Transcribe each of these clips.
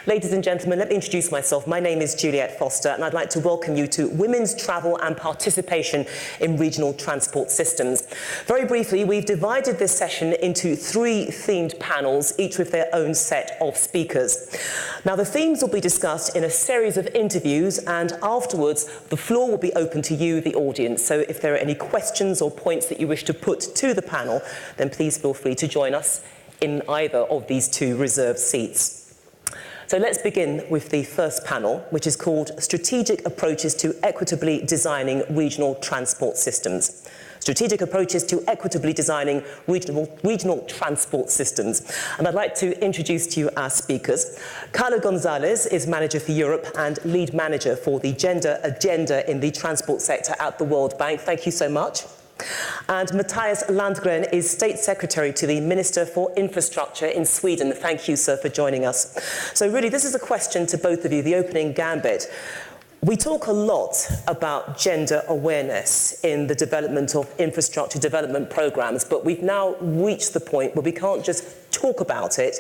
Ladies and gentlemen, let me introduce myself. My name is Juliet Foster, and I'd like to welcome you to Women's Travel and Participation in Regional Transport Systems. Very briefly, we've divided this session into 3 themed panels, each with their own set of speakers. Now, the themes will be discussed in a series of interviews, and afterwards, the floor will be open to you, the audience. So if there are any questions or points that you wish to put to the panel, then please feel free to join us in either of these 2 reserved seats. So let's begin with the first panel, which is called Strategic Approaches to Equitably Designing Regional Transport Systems. Strategic Approaches to Equitably Designing Regional Transport Systems. And I'd like to introduce to you our speakers. Carla Gonzalez is Manager for Europe and Lead Manager for the Gender Agenda in the Transport Sector at the World Bank. Thank you so much. And Matthias Landgren is State Secretary to the Minister for Infrastructure in Sweden. Thank you, sir, for joining us. So really, this is a question to both of you, the opening gambit. We talk a lot about gender awareness in the development of infrastructure development programs, but we've now reached the point where we can't just talk about it.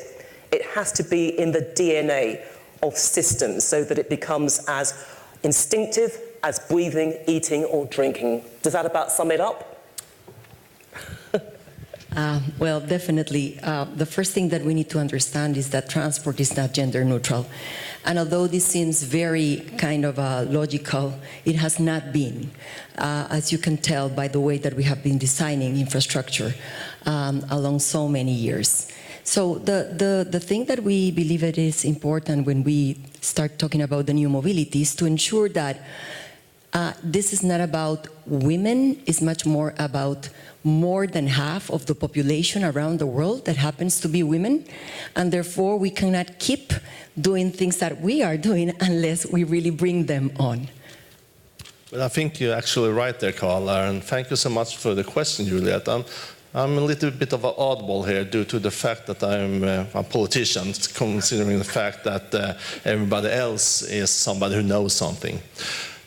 It has to be in the DNA of systems so that it becomes as instinctive as breathing, eating, or drinking. Does that about sum it up? Well, definitely. The first thing that we need to understand is that transport is not gender neutral. And although this seems very kind of logical, it has not been, as you can tell by the way that we have been designing infrastructure along so many years. So the thing that we believe it is important when we start talking about the new mobility is to ensure that this is not about women, it's much more about more than half of the population around the world that happens to be women, and therefore we cannot keep doing things that we are doing unless we really bring them on. Well, I think you're actually right there, Carla, and thank you so much for the question, Juliet. I'm a little bit of an oddball here due to the fact that I'm a politician, considering the fact that everybody else is somebody who knows something.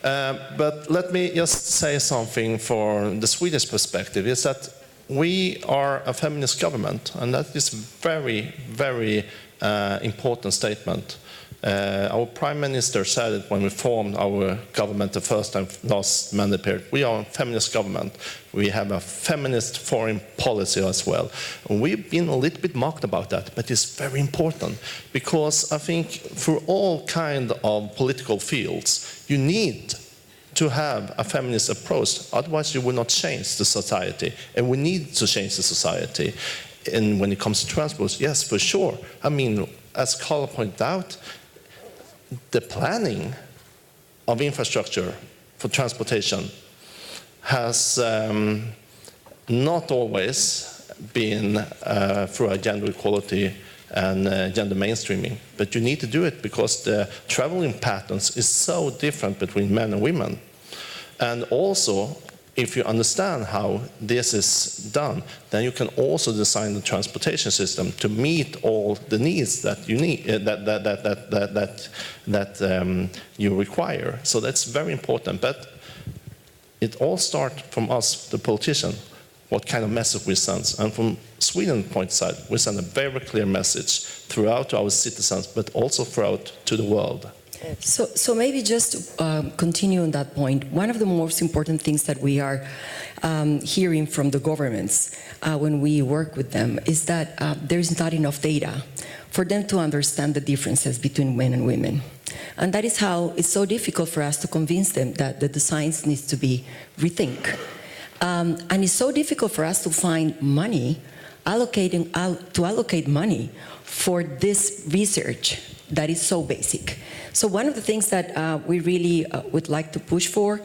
But let me just say something for the Swedish perspective, is that we are a feminist government, and that is very, very important statement. Our Prime Minister said it when we formed our government the first time last mandate period. We are a feminist government. We have a feminist foreign policy as well. And we've been a little bit mocked about that, but it's very important because I think for all kind of political fields, you need to have a feminist approach. Otherwise, you will not change the society. And we need to change the society. And when it comes to transport, yes, for sure. I mean, as Carla pointed out, the planning of infrastructure for transportation has not always been through a gender equality and gender mainstreaming. But you need to do it because the traveling patterns is so different between men and women. And also, if you understand how this is done, then you can also design the transportation system to meet all the needs that you need, you require. So that's very important. But it all starts from us, the politician, what kind of message we send. And from Sweden's point side, we send a very clear message throughout to our citizens, but also throughout to the world. So maybe just continue on that point. One of the most important things that we are hearing from the governments when we work with them is that there is not enough data for them to understand the differences between men and women. And that is how it's so difficult for us to convince them that the designs needs to be rethink. And it's so difficult for us to find money, to allocate money for this research that is so basic. So one of the things that we really would like to push for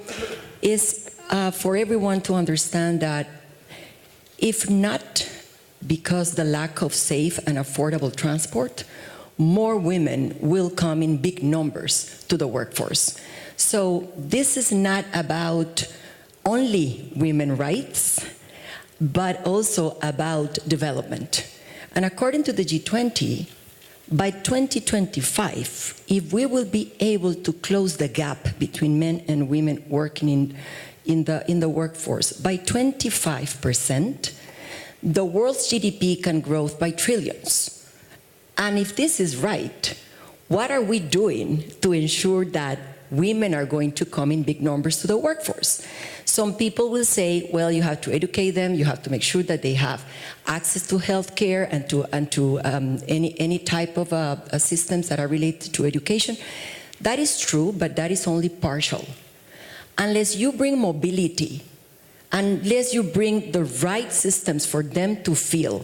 is for everyone to understand that if not because the lack of safe and affordable transport, more women will come in big numbers to the workforce. So this is not about only women's rights, but also about development. And according to the G20, by 2025, if we will be able to close the gap between men and women working in the workforce by 25%, the world's GDP can grow by trillions. And if this is right, what are we doing to ensure that women are going to come in big numbers to the workforce? Some people will say, well, you have to educate them, you have to make sure that they have access to health care and to any type of systems that are related to education. That is true, but that is only partial. Unless you bring mobility, unless you bring the right systems for them to feel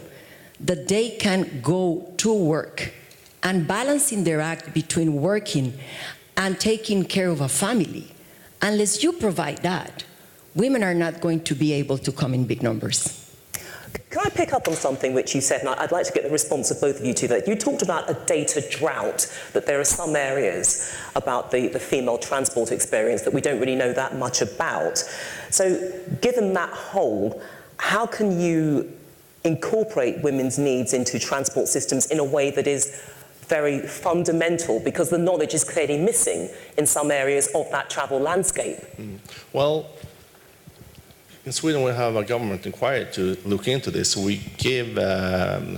that they can go to work and balancing their act between working and taking care of a family, unless you provide that, women are not going to be able to come in big numbers. Can I pick up on something which you said, and I'd like to get the response of both of you to that. You talked about a data drought, that there are some areas about the female transport experience that we don't really know that much about. So given that hole, how can you incorporate women's needs into transport systems in a way that is very fundamental, because the knowledge is clearly missing in some areas of that travel landscape? Well, in Sweden we have a government inquiry to look into this. We give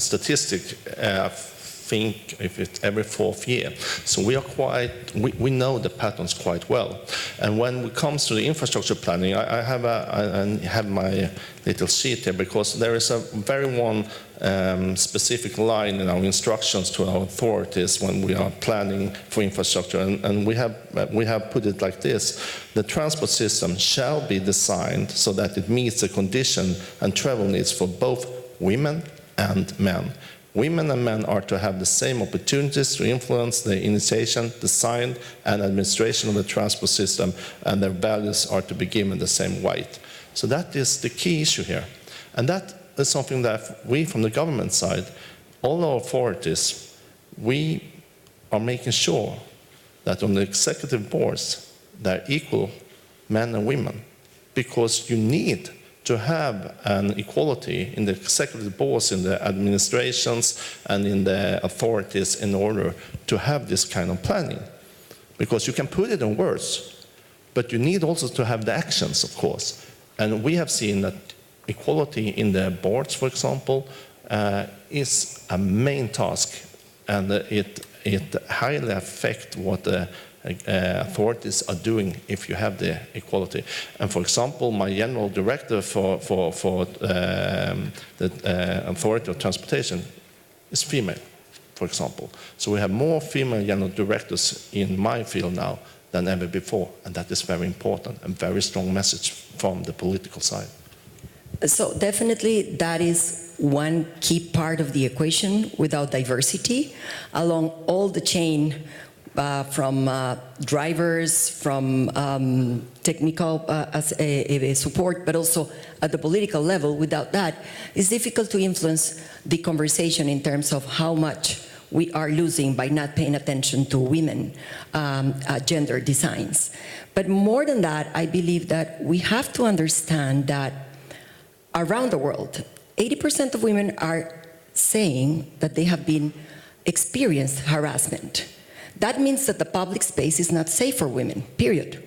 statistic, I think if it's every 4th year. So we know the patterns quite well. And when it comes to the infrastructure planning, I have my little sheet here, because there is a very specific line in our instructions to our authorities when we are planning for infrastructure, and we have put it like this: the transport system shall be designed so that it meets the condition and travel needs for both women and men. Women and men are to have the same opportunities to influence the initiation, design, and administration of the transport system, and their values are to be given the same weight. So that is the key issue here. And that is something that we, from the government side, all our authorities, we are making sure that on the executive boards, there are equal men and women, because you need to have an equality in the executive boards, in the administrations, and in the authorities in order to have this kind of planning. Because you can put it in words, but you need also to have the actions, of course. And we have seen that equality in the boards, for example, is a main task, and it highly affects what the authorities are doing if you have the equality. And for example, my general director for the Authority of Transportation is female, for example. So we have more female general directors in my field now than ever before, and that is very important and very strong message from the political side. So definitely that is one key part of the equation. Without diversity along all the chain, from drivers, from technical support, but also at the political level, without that, it's difficult to influence the conversation in terms of how much we are losing by not paying attention to women gender designs. But more than that, I believe that we have to understand that around the world, 80% of women are saying that they have been experienced harassment. That means that the public space is not safe for women, period.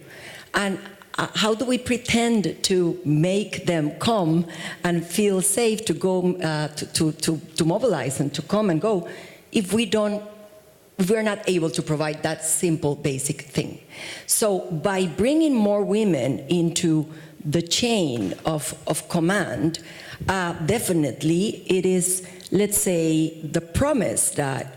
And how do we pretend to make them come and feel safe to go, to mobilize and to come and go, if we're not able to provide that simple, basic thing? So by bringing more women into the chain of command, definitely it is, let's say, the promise that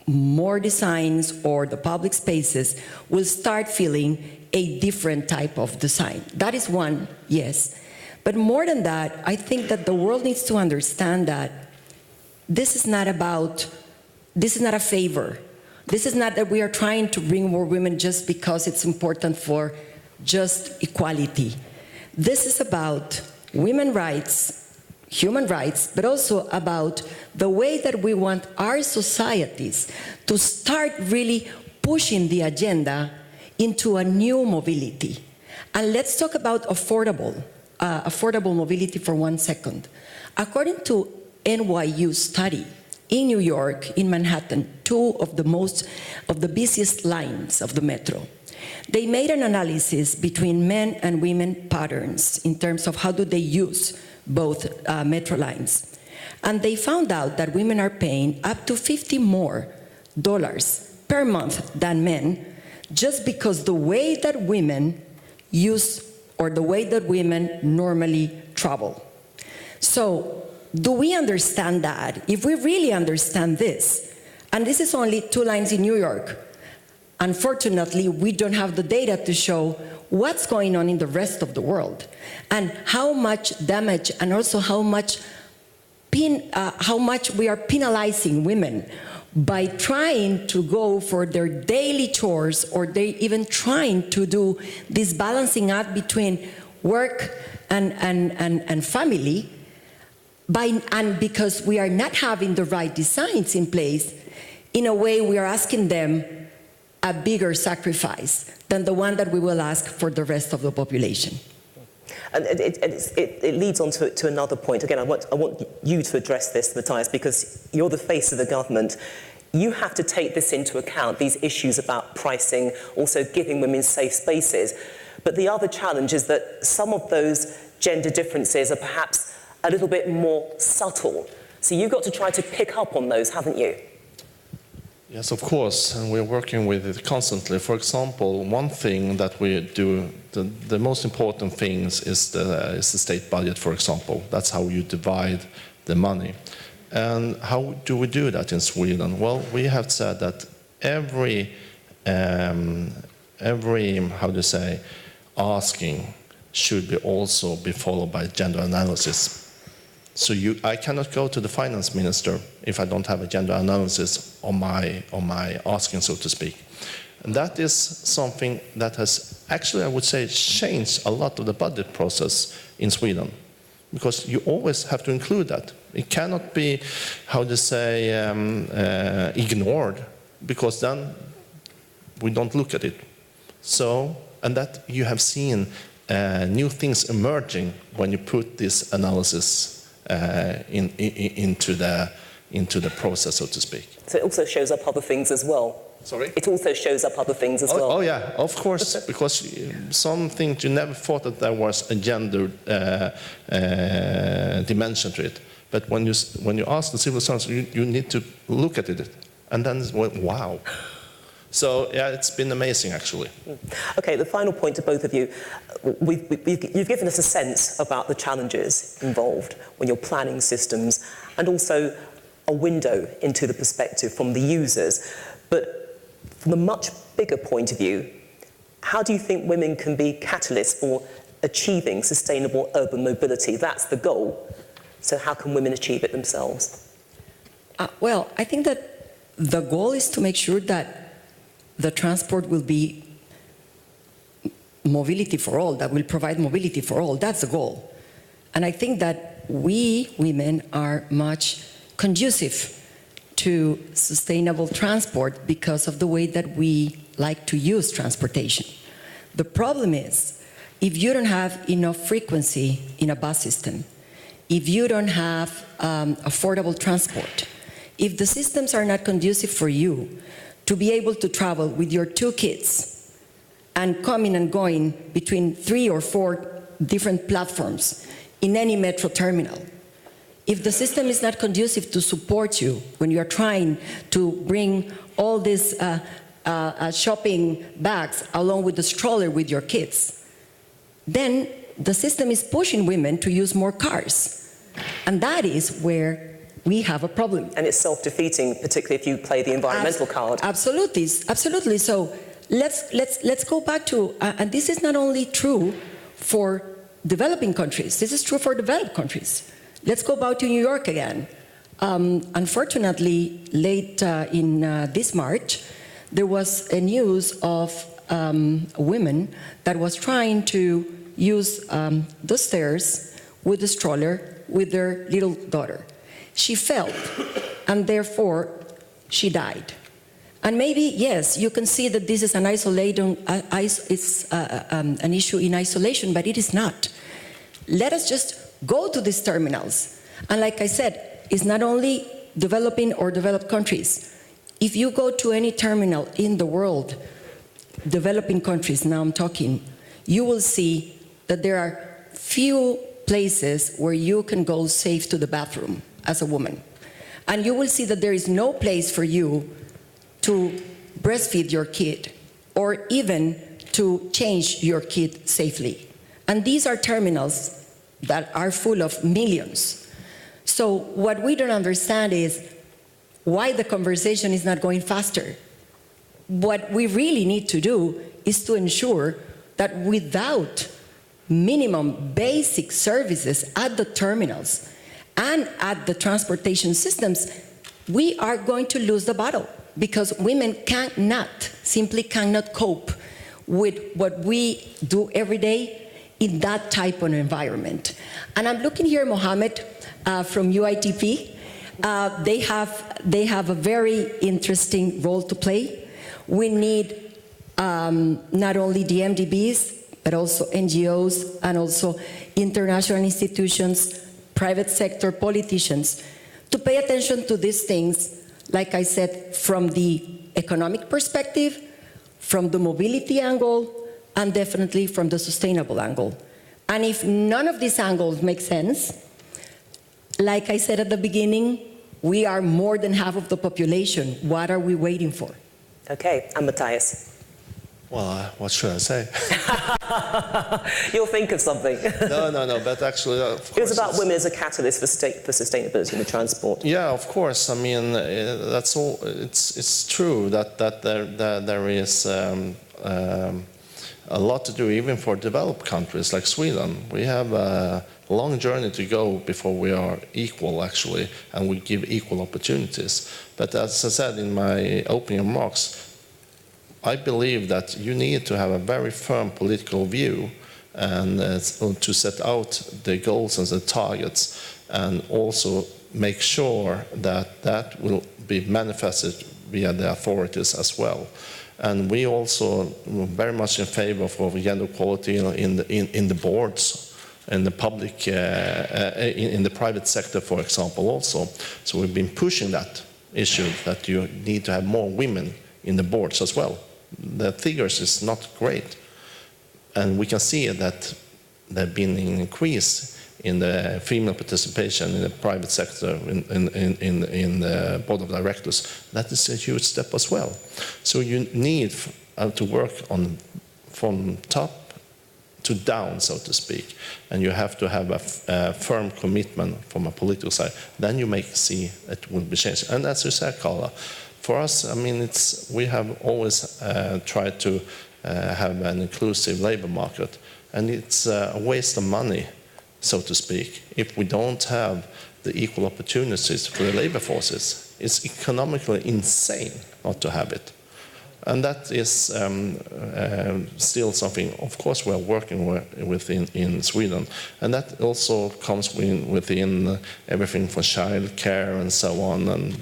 more designs or the public spaces will start feeling a different type of design. That is one, yes. But more than that, I think that the world needs to understand that this is not a favor. This is not that we are trying to bring more women just because it's important for just equality. This is about women's rights, human rights, but also about the way that we want our societies to start really pushing the agenda into a new mobility. And let's talk about affordable mobility for 1 second. According to NYU study, in New York, in Manhattan, two of the busiest lines of the metro, they made an analysis between men and women patterns in terms of how do they use both metro lines. And they found out that women are paying up to $50 more per month than men, just because the way that women use or the way that women normally travel. So, do we understand that? If we really understand this, and this is only 2 lines in New York, unfortunately, we don't have the data to show what's going on in the rest of the world, and how much damage, and also how much we are penalizing women by trying to go for their daily chores, or they even trying to do this balancing act between work and family, and because we are not having the right designs in place, in a way we are asking them a bigger sacrifice than the one that we will ask for the rest of the population. And it leads on to another point. Again, I want you to address this, Matthias, because you're the face of the government. You have to take this into account, these issues about pricing, also giving women safe spaces. But the other challenge is that some of those gender differences are perhaps a little bit more subtle. So you've got to try to pick up on those, haven't you? Yes, of course, and we're working with it constantly. For example, one thing that we do, the most important things is the state budget, for example. That's how you divide the money. And how do we do that in Sweden? Well, we have said that every how do you say, asking should also be followed by gender analysis. So I cannot go to the finance minister if I don't have a gender analysis on my asking, so to speak. And that is something that has actually, I would say, changed a lot of the budget process in Sweden, because you always have to include that. It cannot be, how to say, ignored, because then we don't look at it. So, and that you have seen new things emerging when you put this analysis into the process, so to speak. So it also shows up other things as well. Sorry? It also shows up other things as well. Oh yeah, of course, because some things you never thought that there was a gender dimension to it. But when you ask the civil servants, you need to look at it, and then it's, well, wow. So yeah, it's been amazing, actually. Okay, the final point to both of you. You've given us a sense about the challenges involved when you're planning systems, and also a window into the perspective from the users. But from a much bigger point of view, how do you think women can be catalysts for achieving sustainable urban mobility? That's the goal. So how can women achieve it themselves? Well, I think that the goal is to make sure that the transport will be mobility for all, that will provide mobility for all. That's the goal. And I think that we, women, are much conducive to sustainable transport because of the way that we like to use transportation. The problem is, if you don't have enough frequency in a bus system, if you don't have affordable transport, if the systems are not conducive for you to be able to travel with your 2 kids and coming and going between 3 or 4 different platforms in any metro terminal, if the system is not conducive to support you when you are trying to bring all these shopping bags along with the stroller with your kids, then the system is pushing women to use more cars. And that is where we have a problem. And it's self-defeating, particularly if you play the environmental card. Absolutely, absolutely. So let's go back to, and this is not only true for developing countries, this is true for developed countries. Let's go back to New York again. Unfortunately, late in this March, there was a news of a woman that was trying to use the stairs with the stroller with their little daughter. She fell, and therefore she died. And maybe, yes, you can see that this is an an issue in isolation, but it is not. Let us just go to these terminals. And like I said, it's not only developing or developed countries. If you go to any terminal in the world, developing countries, now I'm talking, you will see that there are few places where you can go safe to the bathroom as a woman. And you will see that there is no place for you to breastfeed your kid, or even to change your kid safely. And these are terminals that are full of millions. So what we don't understand is why the conversation is not going faster. What we really need to do is to ensure that without minimum basic services at the terminals and at the transportation systems, we are going to lose the battle, because women simply cannot cope with what we do every day in that type of environment. And I'm looking here, Mohammed, from UITP. They have a very interesting role to play. We need not only the MDBs, but also NGOs and also international institutions, private sector politicians, to pay attention to these things, like I said, from the economic perspective, from the mobility angle, and definitely from the sustainable angle. And if none of these angles make sense, like I said at the beginning, we are more than half of the population. What are we waiting for? Okay, and Matthias. Well, what should I say? You'll think of something. No, but actually, of course, it was about women as a catalyst for sustainability in the transport. Yeah, of course. I mean, that's all. It's true that there is a lot to do, even for developed countries like Sweden. We have a long journey to go before we are equal, actually, and we give equal opportunities. But as I said in my opening remarks, I believe that you need to have a very firm political view and to set out the goals and the targets, and also make sure that that will be manifested via the authorities as well. And we also very much in favor of gender equality in the boards, in the public, in the private sector, for example, also. So we've been pushing that issue that you need to have more women in the boards as well. The figures is not great, and we can see that there's been an increase in the female participation in the private sector in the board of directors. That is a huge step as well. So you need to work on from top to down, so to speak, and you have to have a firm commitment from a political side. Then you may see it will be changed. And as you said, Carla, for us, I mean, we have always tried to have an inclusive labor market, and it's a waste of money, so to speak, if we don't have the equal opportunities for the labor forces. It's economically insane not to have it. And that is still something, of course, we're working with in Sweden. And that also comes within everything from child care and so on. And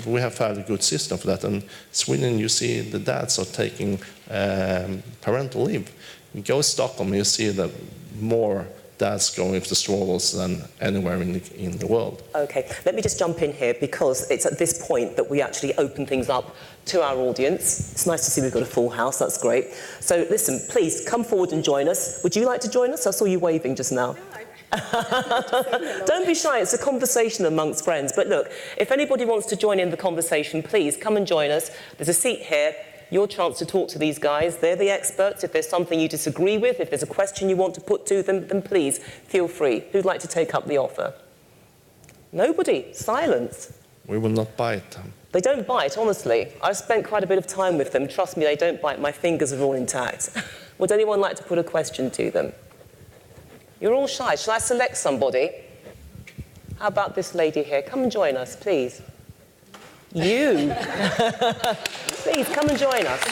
we have a fairly good system for that. And Sweden, you see the dads are taking parental leave. You go to Stockholm, you see that more dads going with the strollers than anywhere in the world. Okay, let me just jump in here, because it's at this point that we actually open things up to our audience. It's nice to see we've got a full house, that's great. So listen, please come forward and join us. Would you like to join us? I saw you waving just now. Don't be shy, it's a conversation amongst friends. But look, if anybody wants to join in the conversation, please come and join us. There's a seat here. Your chance to talk to these guys. They're the experts. If there's something you disagree with, if there's a question you want to put to them, then please feel free. Who'd like to take up the offer? Nobody. Silence. We will not bite. They don't bite, honestly. I've spent quite a bit of time with them. Trust me, they don't bite. My fingers are all intact. Would anyone like to put a question to them? You're all shy. Shall I select somebody? How about this lady here? Come and join us, please. You. Please, come and join us.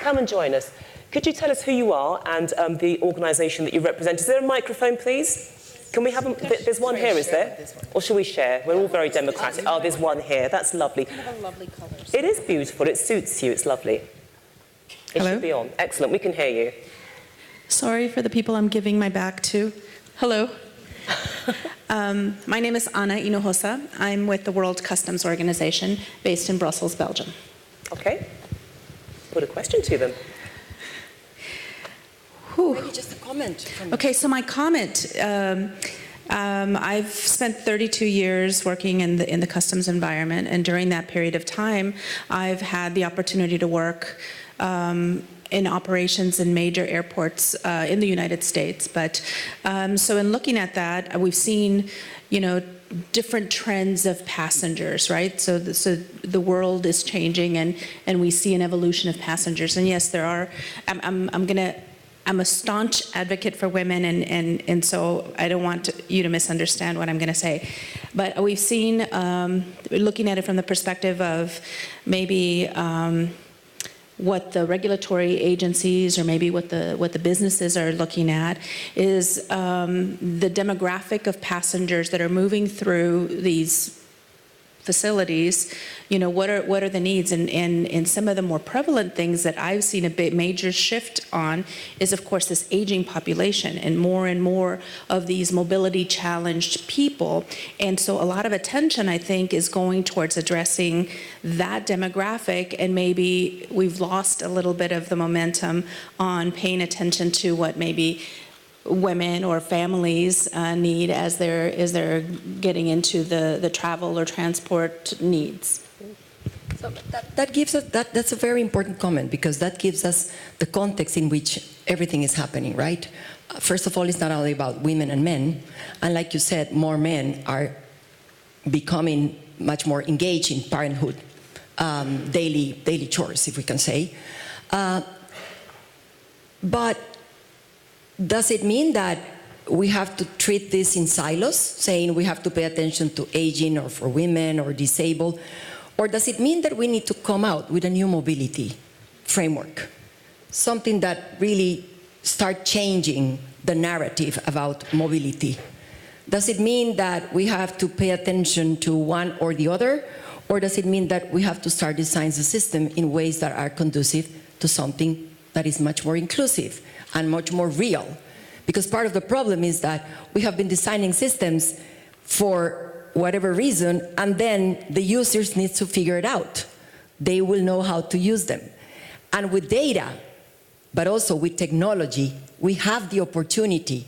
Come and join us. Could you tell us who you are and the organisation that you represent? Is there a microphone, please? Can we have there's one here, is there? Or shall we share? We're all very democratic. Oh, there's one here. That's lovely. You have a lovely colour. It is beautiful. It suits you. It's lovely. It should be on. Excellent. We can hear you. Sorry for the people I'm giving my back to. Hello. My name is Anna Hinojosa. I'm with the World Customs Organization based in Brussels, Belgium. Okay. Put a question to them. Maybe just a comment. Okay, so my comment I've spent 32 years working in the customs environment, and during that period of time, I've had the opportunity to work in operations in major airports in the United States. But so in looking at that, we've seen, different trends of passengers, right? So the world is changing, and we see an evolution of passengers. And yes, there are. I'm a staunch advocate for women, and so I don't want you to misunderstand what I'm going to say. But we've seen, looking at it from the perspective of maybe what the regulatory agencies or maybe what the businesses are looking at is the demographic of passengers that are moving through these facilities. What are the needs? And some of the more prevalent things that I've seen a bit major shift on is, of course, this aging population and more of these mobility challenged people. And so a lot of attention, I think, is going towards addressing that demographic, and maybe we've lost a little bit of the momentum on paying attention to what maybe women or families need as they're getting into the travel or transport needs. So that gives us that's a very important comment, because that gives us the context in which everything is happening, right? First of all, it's not only about women and men, and like you said, more men are becoming much more engaged in parenthood, daily chores, if we can say. But does it mean that we have to treat this in silos, saying we have to pay attention to aging or for women or disabled? Or does it mean that we need to come out with a new mobility framework, something that really start changing the narrative about mobility? Does it mean that we have to pay attention to one or the other? Or does it mean that we have to start designing the system in ways that are conducive to something that is much more inclusive and much more real? Because part of the problem is that we have been designing systems for whatever reason, and then the users need to figure it out. They will know how to use them. And with data, but also with technology, we have the opportunity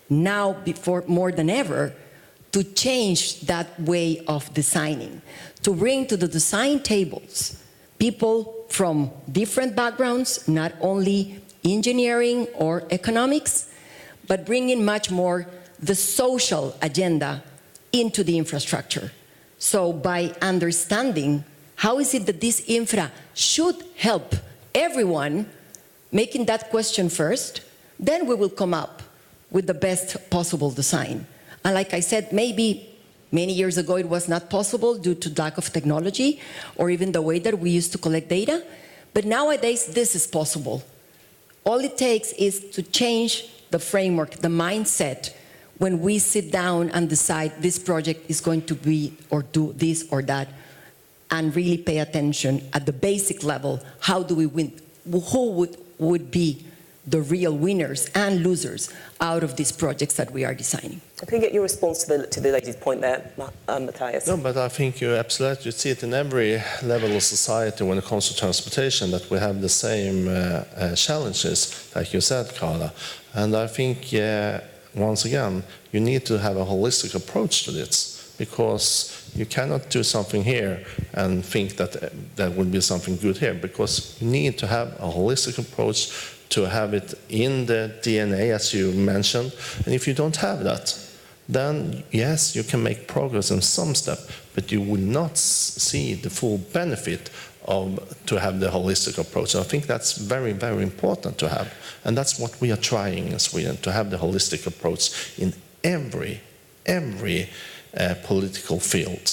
now, before more than ever, to change that way of designing, to bring to the design tables people from different backgrounds, not only engineering or economics, but bringing much more the social agenda into the infrastructure. So by understanding how is it that this infra should help everyone, making that question first, then we will come up with the best possible design. And like I said, maybe many years ago it was not possible due to lack of technology or even the way that we used to collect data, but nowadays this is possible. All it takes is to change the framework, the mindset, when we sit down and decide this project is going to be or do this or that, and really pay attention at the basic level, how do we win? Who would be the real winners and losers out of these projects that we are designing? I can get your response to the lady's point there, Matthias. No, but I think you absolutely see it in every level of society when it comes to transportation, that we have the same challenges, like you said, Carla. And I think, once again, you need to have a holistic approach to this, because you cannot do something here and think that there will be something good here, because you need to have a holistic approach to have it in the DNA, as you mentioned. And if you don't have that, then yes, you can make progress in some step, but you will not see the full benefit to have the holistic approach. I think that's very, very important to have. And that's what we are trying in Sweden, to have the holistic approach in every political field.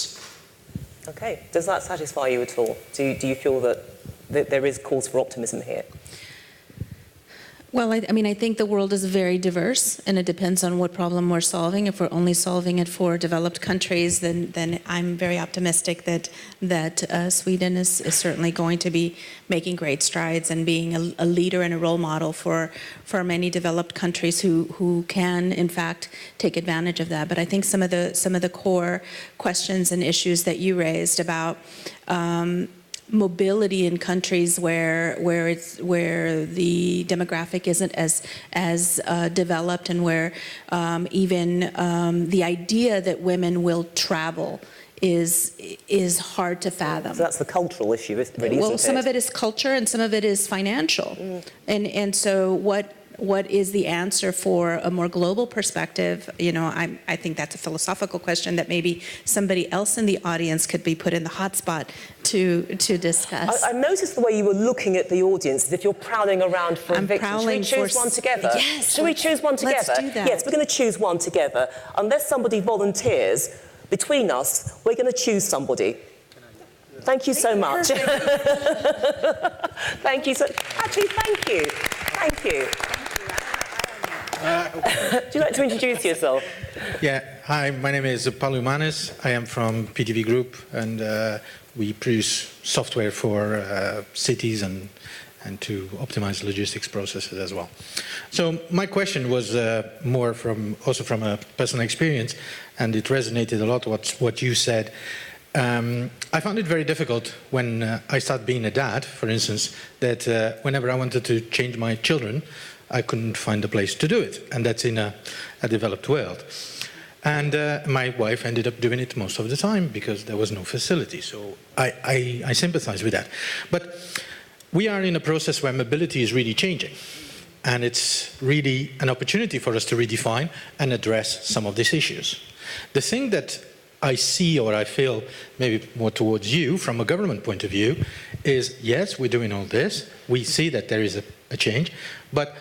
Okay, does that satisfy you at all? Do you feel that there is cause for optimism here? Well, I mean, I think the world is very diverse, and it depends on what problem we're solving. If we're only solving it for developed countries, then I'm very optimistic that Sweden is certainly going to be making great strides and being a leader and a role model for many developed countries who can, in fact, take advantage of that. But I think some of the core questions and issues that you raised about mobility in countries where the demographic isn't as developed, and where even the idea that women will travel is hard to fathom. So that's the cultural issue, really, well, isn't some it? of it is culture and some of it is financial. And so what is the answer for a more global perspective? You know, I think that's a philosophical question that maybe somebody else in the audience could be put in the hot spot to discuss. I noticed the way you were looking at the audience, as if you're prowling around for a victim. Should we choose one together? Yes. Should we choose one together? Let's do that. Yes, we're going to choose one together. Unless somebody volunteers, between us, we're going to choose somebody. Thank you so much. Thank you so. Actually, thank you. Thank you. Would you like to introduce yourself? Yeah, hi, my name is Paulo Manes. I am from PDV Group, and we produce software for cities and to optimize logistics processes as well. So my question was more also from a personal experience, and it resonated a lot what you said. I found it very difficult when I started being a dad, for instance, that whenever I wanted to change my children, I couldn't find a place to do it, and that's in a developed world. And my wife ended up doing it most of the time because there was no facility, so I sympathize with that. But we are in a process where mobility is really changing, and it's really an opportunity for us to redefine and address some of these issues. The thing that I see, or I feel maybe more towards you from a government point of view, is yes, we're doing all this, we see that there is a change, but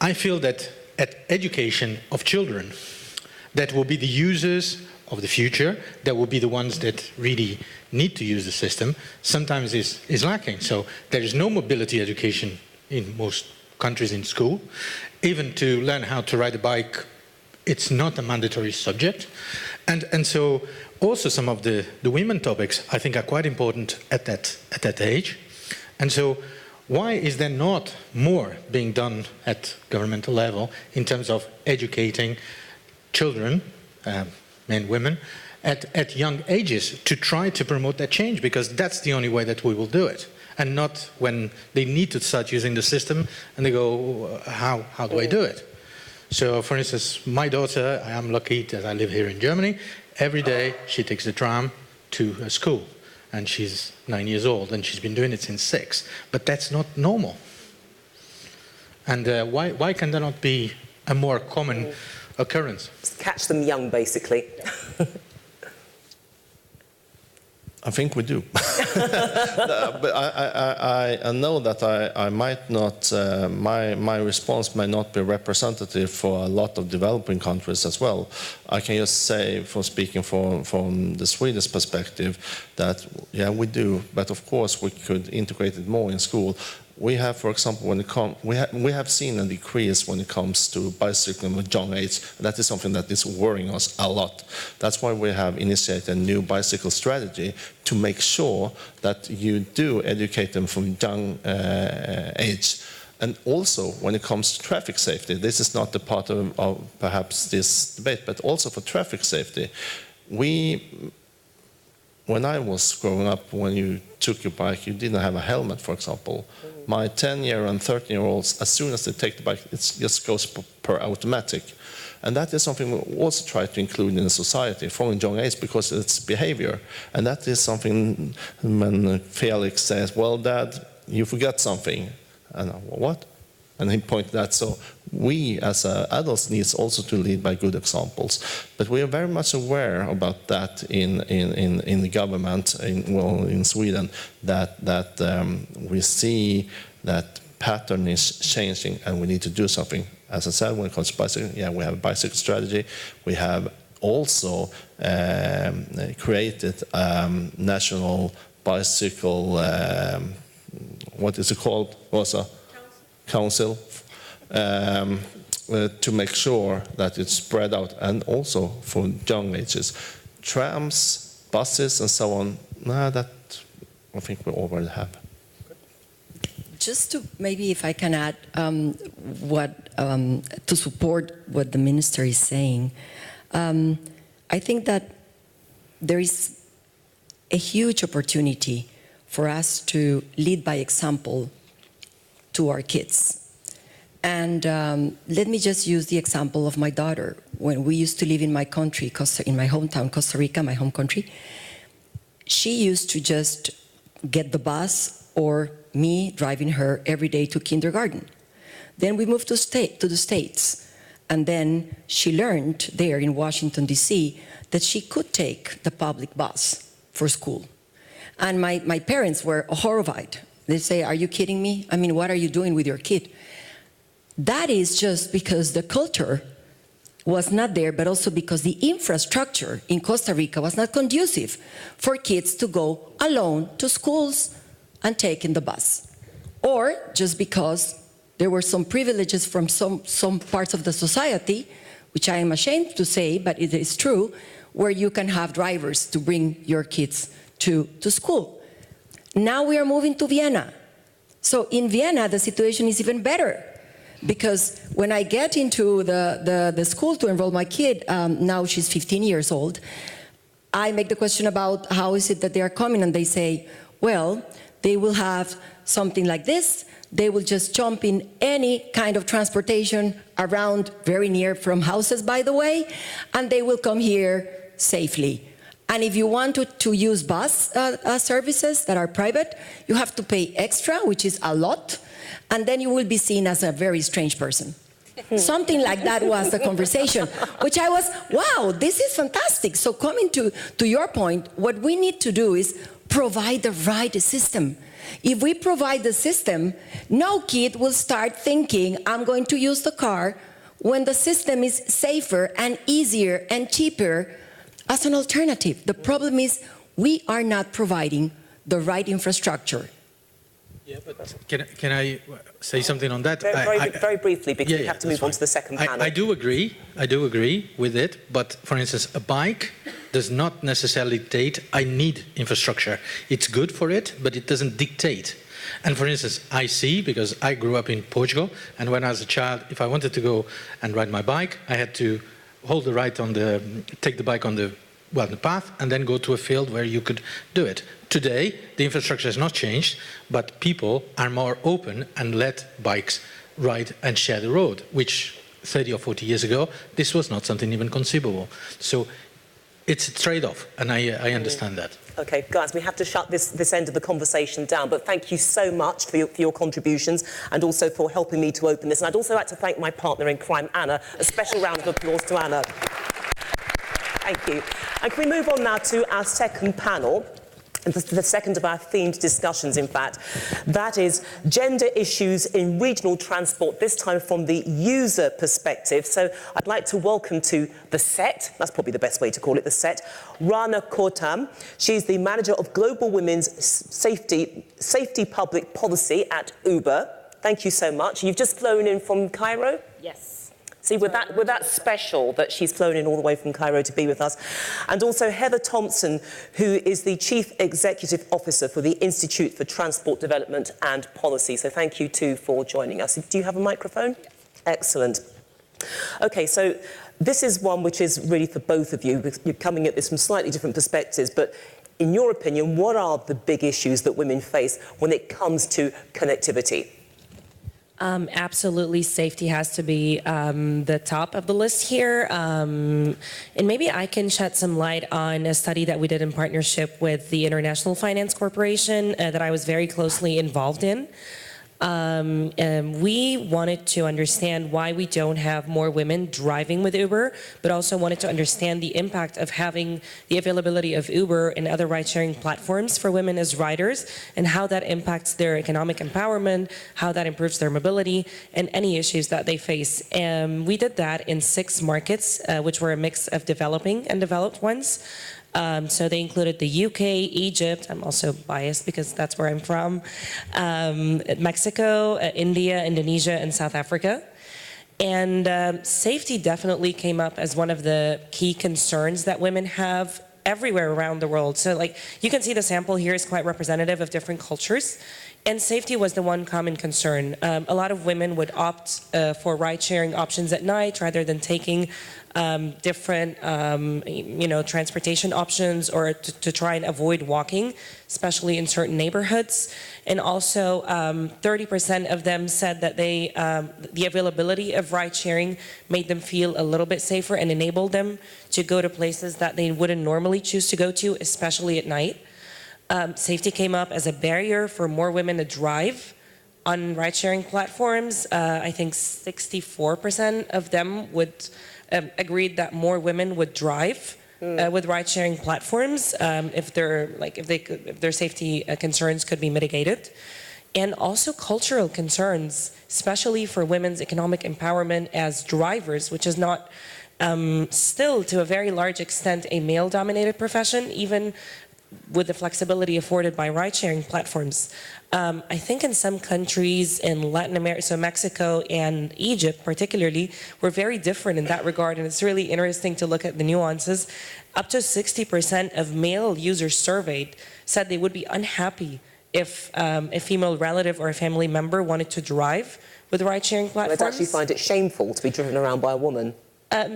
I feel that at education of children, that will be the users of the future, that will be the ones that really need to use the system, sometimes is lacking. So there is no mobility education in most countries in school. Even to learn how to ride a bike, it's not a mandatory subject. And so also some of the women topics I think are quite important at that age. And so why is there not more being done at governmental level in terms of educating children, men, women, at young ages to try to promote that change? Because that's the only way that we will do it. And not when they need to start using the system and they go, how do I do it? So, for instance, my daughter, I am lucky that I live here in Germany. Every day she takes the tram to her school. And she's 9 years old, and she's been doing it since 6. But that's not normal. And why can that not be a more common occurrence? Just catch them young, basically. I think we do. But I know that I might not, my response may not be representative for a lot of developing countries as well. I can just say, from speaking from the Swedish perspective, that yeah, we do, but of course we could integrate it more in school. We have, for example, we have seen a decrease when it comes to bicycling with young age. That is something that is worrying us a lot. That's why we have initiated a new bicycle strategy to make sure that you do educate them from young age. And also, when it comes to traffic safety, this is not the part of perhaps this debate, but also for traffic safety, when I was growing up, when you took your bike, you didn't have a helmet, for example. My 10-year and 13-year-olds, as soon as they take the bike, it just goes per automatic. And that is something we also try to include in the society from a young age, because it's behavior. And that is something when Felix says, well, Dad, you forgot something. And I, what? And he pointed out, so we as adults need also to lead by good examples. But we are very much aware about that in the government, in Sweden, that we see that pattern is changing and we need to do something. As I said, when it comes to bicycling, yeah, we have a bicycle strategy. We have also created national bicycle, what is it called, Rosa? Council, to make sure that it's spread out, and also for young ages. Trams, buses, and so on, that I think we already have. Just to, maybe if I can add to support what the minister is saying, I think that there is a huge opportunity for us to lead by example to our kids. And let me just use the example of my daughter. When we used to live in my country, in my hometown, Costa Rica, my home country, she used to just get the bus or me driving her every day to kindergarten. Then we moved to the States. And then she learned there in Washington, D.C., that she could take the public bus for school. And my parents were horrified. They say, "Are you kidding me? I mean, what are you doing with your kid?" That is just because the culture was not there, but also because the infrastructure in Costa Rica was not conducive for kids to go alone to schools and taking the bus. Or just because there were some privileges from some parts of the society, which I am ashamed to say, but it is true, where you can have drivers to bring your kids to school. Now we are moving to Vienna. So in Vienna, the situation is even better. Because when I get into the school to enroll my kid, now she's 15 years old, I make the question about how is it that they are coming, and they say, well, they will have something like this. They will just jump in any kind of transportation around, very near from houses, by the way, and they will come here safely. And if you want to use bus services that are private, you have to pay extra, which is a lot, and then you will be seen as a very strange person. Something like that was the conversation, which I was, wow, this is fantastic. So coming to your point, what we need to do is provide the right system. If we provide the system, no kid will start thinking, I'm going to use the car when the system is safer and easier and cheaper as an alternative. The problem is we are not providing the right infrastructure. Yeah, but can I say something on that? Very briefly, because we have to move on to the second panel. I do agree with it, but for instance, a bike does not necessarily dictate I need infrastructure. It's good for it, but it doesn't dictate. And for instance, I see, because I grew up in Portugal, and when I was a child, if I wanted to go and ride my bike, I had to hold the right on take the bike on the path, and then go to a field where you could do it. Today, the infrastructure has not changed, but people are more open and let bikes ride and share the road, which 30 or 40 years ago, this was not something even conceivable. So it's a trade-off, and I understand that. Okay, guys, we have to shut this end of the conversation down, but thank you so much for your contributions and also for helping me to open this. And I'd also like to thank my partner in crime, Anna. A special round of applause to Anna. Thank you. And can we move on now to our second panel? The second of our themed discussions, in fact, that is gender issues in regional transport, this time from the user perspective. So I'd like to welcome to the set, that's probably the best way to call it, the set, Rana Kortam. She's the manager of Global Women's Safety Public Policy at Uber. Thank you so much. You've just flown in from Cairo? Yes. See, with that special that she's flown in all the way from Cairo to be with us. And also Heather Thompson, who is the Chief Executive Officer for the Institute for Transport Development and Policy. So thank you too for joining us. Do you have a microphone? Yes. Excellent. Okay, so this is one which is really for both of you. You're coming at this from slightly different perspectives, but in your opinion, what are the big issues that women face when it comes to connectivity? Absolutely, safety has to be the top of the list here. And maybe I can shed some light on a study that we did in partnership with the International Finance Corporation that I was very closely involved in. We wanted to understand why we don't have more women driving with Uber, but also wanted to understand the impact of having the availability of Uber and other ride-sharing platforms for women as riders, and how that impacts their economic empowerment, how that improves their mobility, and any issues that they face. We did that in 6 markets, which were a mix of developing and developed ones. So they included the UK, Egypt, I'm also biased because that's where I'm from, Mexico, India, Indonesia, and South Africa. And safety definitely came up as one of the key concerns that women have everywhere around the world. So like you can see the sample here is quite representative of different cultures. And safety was the one common concern. A lot of women would opt for ride-sharing options at night rather than taking different, transportation options, or to try and avoid walking, especially in certain neighborhoods. And also, 30% of them said that the availability of ride-sharing made them feel a little bit safer and enabled them to go to places that they wouldn't normally choose to go to, especially at night. Safety came up as a barrier for more women to drive on ride-sharing platforms. I think 64% of them would agreed that more women would drive with ride-sharing platforms if their safety concerns could be mitigated. And also cultural concerns, especially for women's economic empowerment as drivers, which is not still to a very large extent a male-dominated profession, even with the flexibility afforded by ride-sharing platforms. I think in some countries in Latin America, so Mexico and Egypt particularly, were very different in that regard, and it's really interesting to look at the nuances. Up to 60% of male users surveyed said they would be unhappy if a female relative or a family member wanted to drive with ride-sharing platforms. They'd actually find it shameful to be driven around by a woman.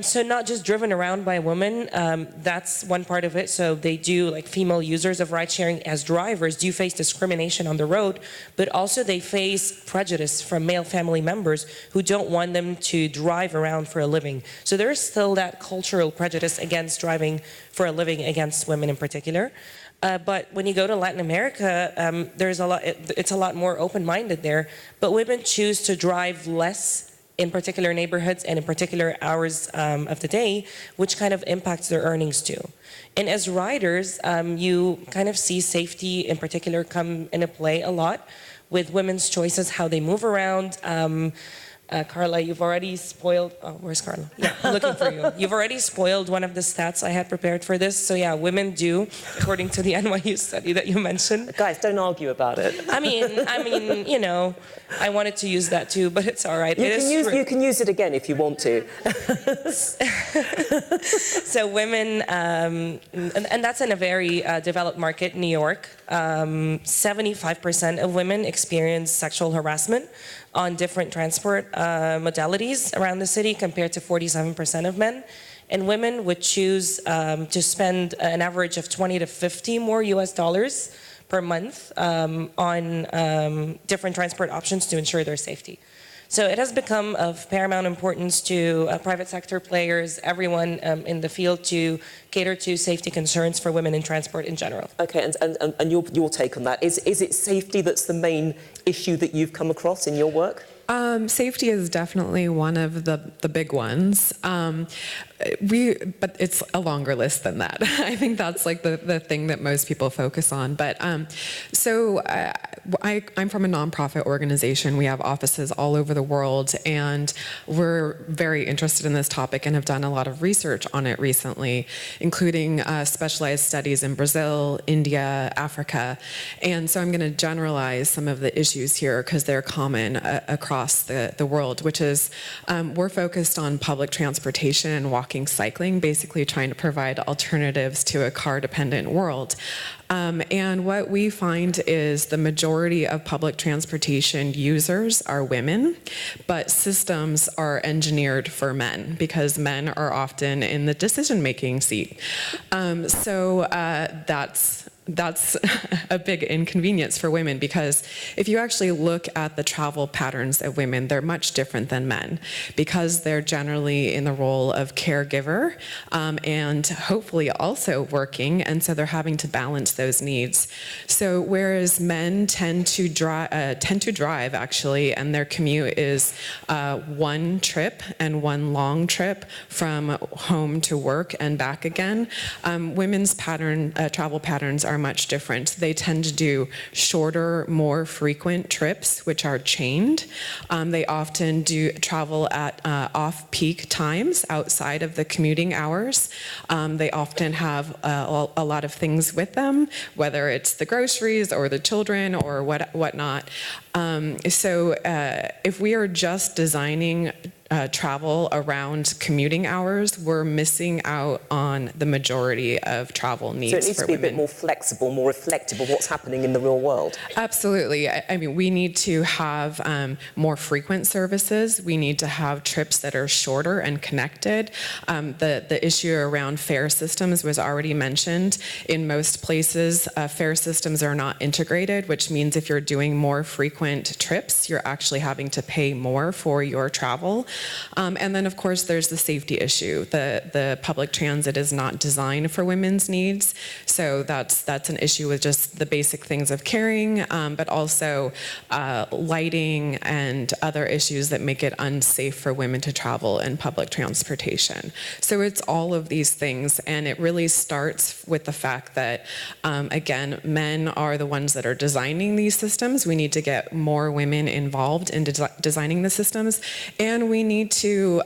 So not just driven around by a woman, that's one part of it. So they do, like female users of ride sharing as drivers do face discrimination on the road, but also they face prejudice from male family members who don't want them to drive around for a living. So there's still that cultural prejudice against driving for a living against women in particular. But when you go to Latin America, there's a lot. It's a lot more open-minded there. But women choose to drive less in particular neighborhoods and in particular hours of the day, which kind of impacts their earnings too. And as riders, you kind of see safety in particular come into play a lot with women's choices, how they move around. Carla, you've already spoiled, oh, where's Carla? Yeah, I'm looking for you. You've already spoiled one of the stats I had prepared for this. So yeah, women do, according to the NYU study that you mentioned. Guys, don't argue about it. I mean, you know, I wanted to use that too, but it's all right. You can use it again if you want to. So women, and that's in a very developed market, New York. 75% of women experience sexual harassment on different transport modalities around the city compared to 47% of men. And women would choose to spend an average of 20 to 50 more US dollars per month on different transport options to ensure their safety. So it has become of paramount importance to private sector players, everyone in the field, to cater to safety concerns for women in transport in general. Okay, and your take on that. Is it safety that's the main issue that you've come across in your work? Safety is definitely one of the big ones. But it's a longer list than that. I think that's like the thing that most people focus on. But I'm from a nonprofit organization. We have offices all over the world, and we're very interested in this topic and have done a lot of research on it recently, including specialized studies in Brazil, India, Africa. And so I'm going to generalize some of the issues here because they're common across the world, which is we're focused on public transportation and walking, cycling, basically trying to provide alternatives to a car-dependent world. And what we find is the majority of public transportation users are women, but systems are engineered for men because men are often in the decision-making seat. So that's a big inconvenience for women, because if you actually look at the travel patterns of women, they're much different than men because they're generally in the role of caregiver and hopefully also working, and so they're having to balance those needs. So whereas men tend to drive actually, and their commute is one trip and one long trip from home to work and back again, women's travel patterns are much different. They tend to do shorter, more frequent trips, which are chained. They often do travel at off-peak times outside of the commuting hours. They often have a lot of things with them, whether it's the groceries or the children or whatnot. So if we are just designing travel around commuting hours, we're missing out on the majority of travel needs So it needs for to be women. a bit more flexible, more reflective of what's happening in the real world. Absolutely. I mean, we need to have more frequent services. We need to have trips that are shorter and connected. The issue around fare systems was already mentioned. In most places, fare systems are not integrated, which means if you're doing more frequent trips, you're actually having to pay more for your travel. And then, of course, there's the safety issue. The public transit is not designed for women's needs, so that's an issue with just the basic things of carrying, but also lighting and other issues that make it unsafe for women to travel in public transportation. So it's all of these things, and it really starts with the fact that, again, men are the ones that are designing these systems. We need to get more women involved in designing the systems, and we need to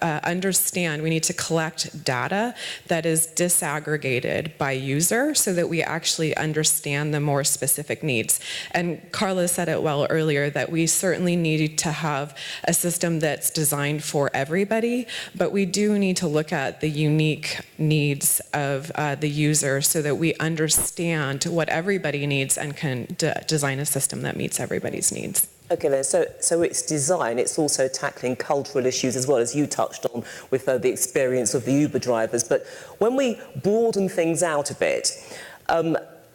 understand, we need to collect data that is disaggregated by user so that we actually understand the more specific needs. And Carla said it well earlier that we certainly need to have a system that's designed for everybody, but we do need to look at the unique needs of the user so that we understand what everybody needs and can design a system that meets everybody's needs. Okay then, so it's design, it's also tackling cultural issues as well, as you touched on with the experience of the Uber drivers. But when we broaden things out a bit,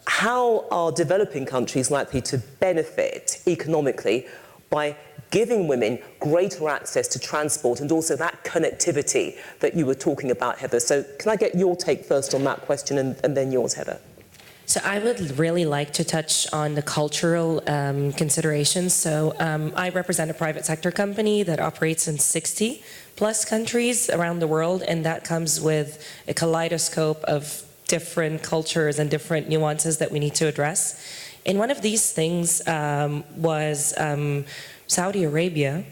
how are developing countries likely to benefit economically by giving women greater access to transport and also that connectivity that you were talking about, Heather? So can I get your take first on that question and then yours, Heather? So I would really like to touch on the cultural considerations. So I represent a private sector company that operates in 60 plus countries around the world, and that comes with a kaleidoscope of different cultures and different nuances that we need to address. And one of these things was Saudi Arabia,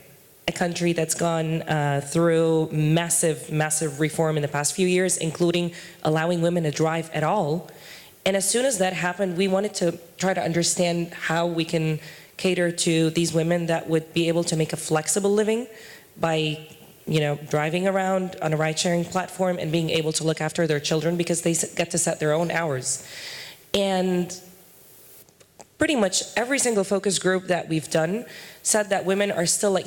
a country that's gone through massive reform in the past few years, including allowing women to drive at all. And as soon as that happened, we wanted to try to understand how we can cater to these women that would be able to make a flexible living by, driving around on a ride-sharing platform and being able to look after their children because they get to set their own hours. And pretty much every single focus group that we've done said that women are still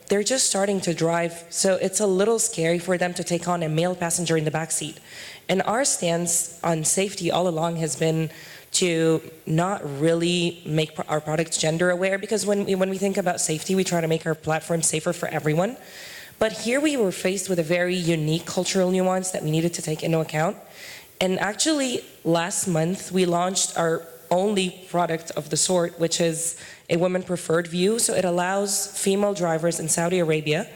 they're just starting to drive, so it's a little scary for them to take on a male passenger in the back seat. And our stance on safety all along has been to not really make our products gender aware, because when we think about safety, we try to make our platform safer for everyone. But here we were faced with a very unique cultural nuance that we needed to take into account. And actually, last month, we launched our only product of the sort, which is a women preferred view. So it allows female drivers in Saudi Arabia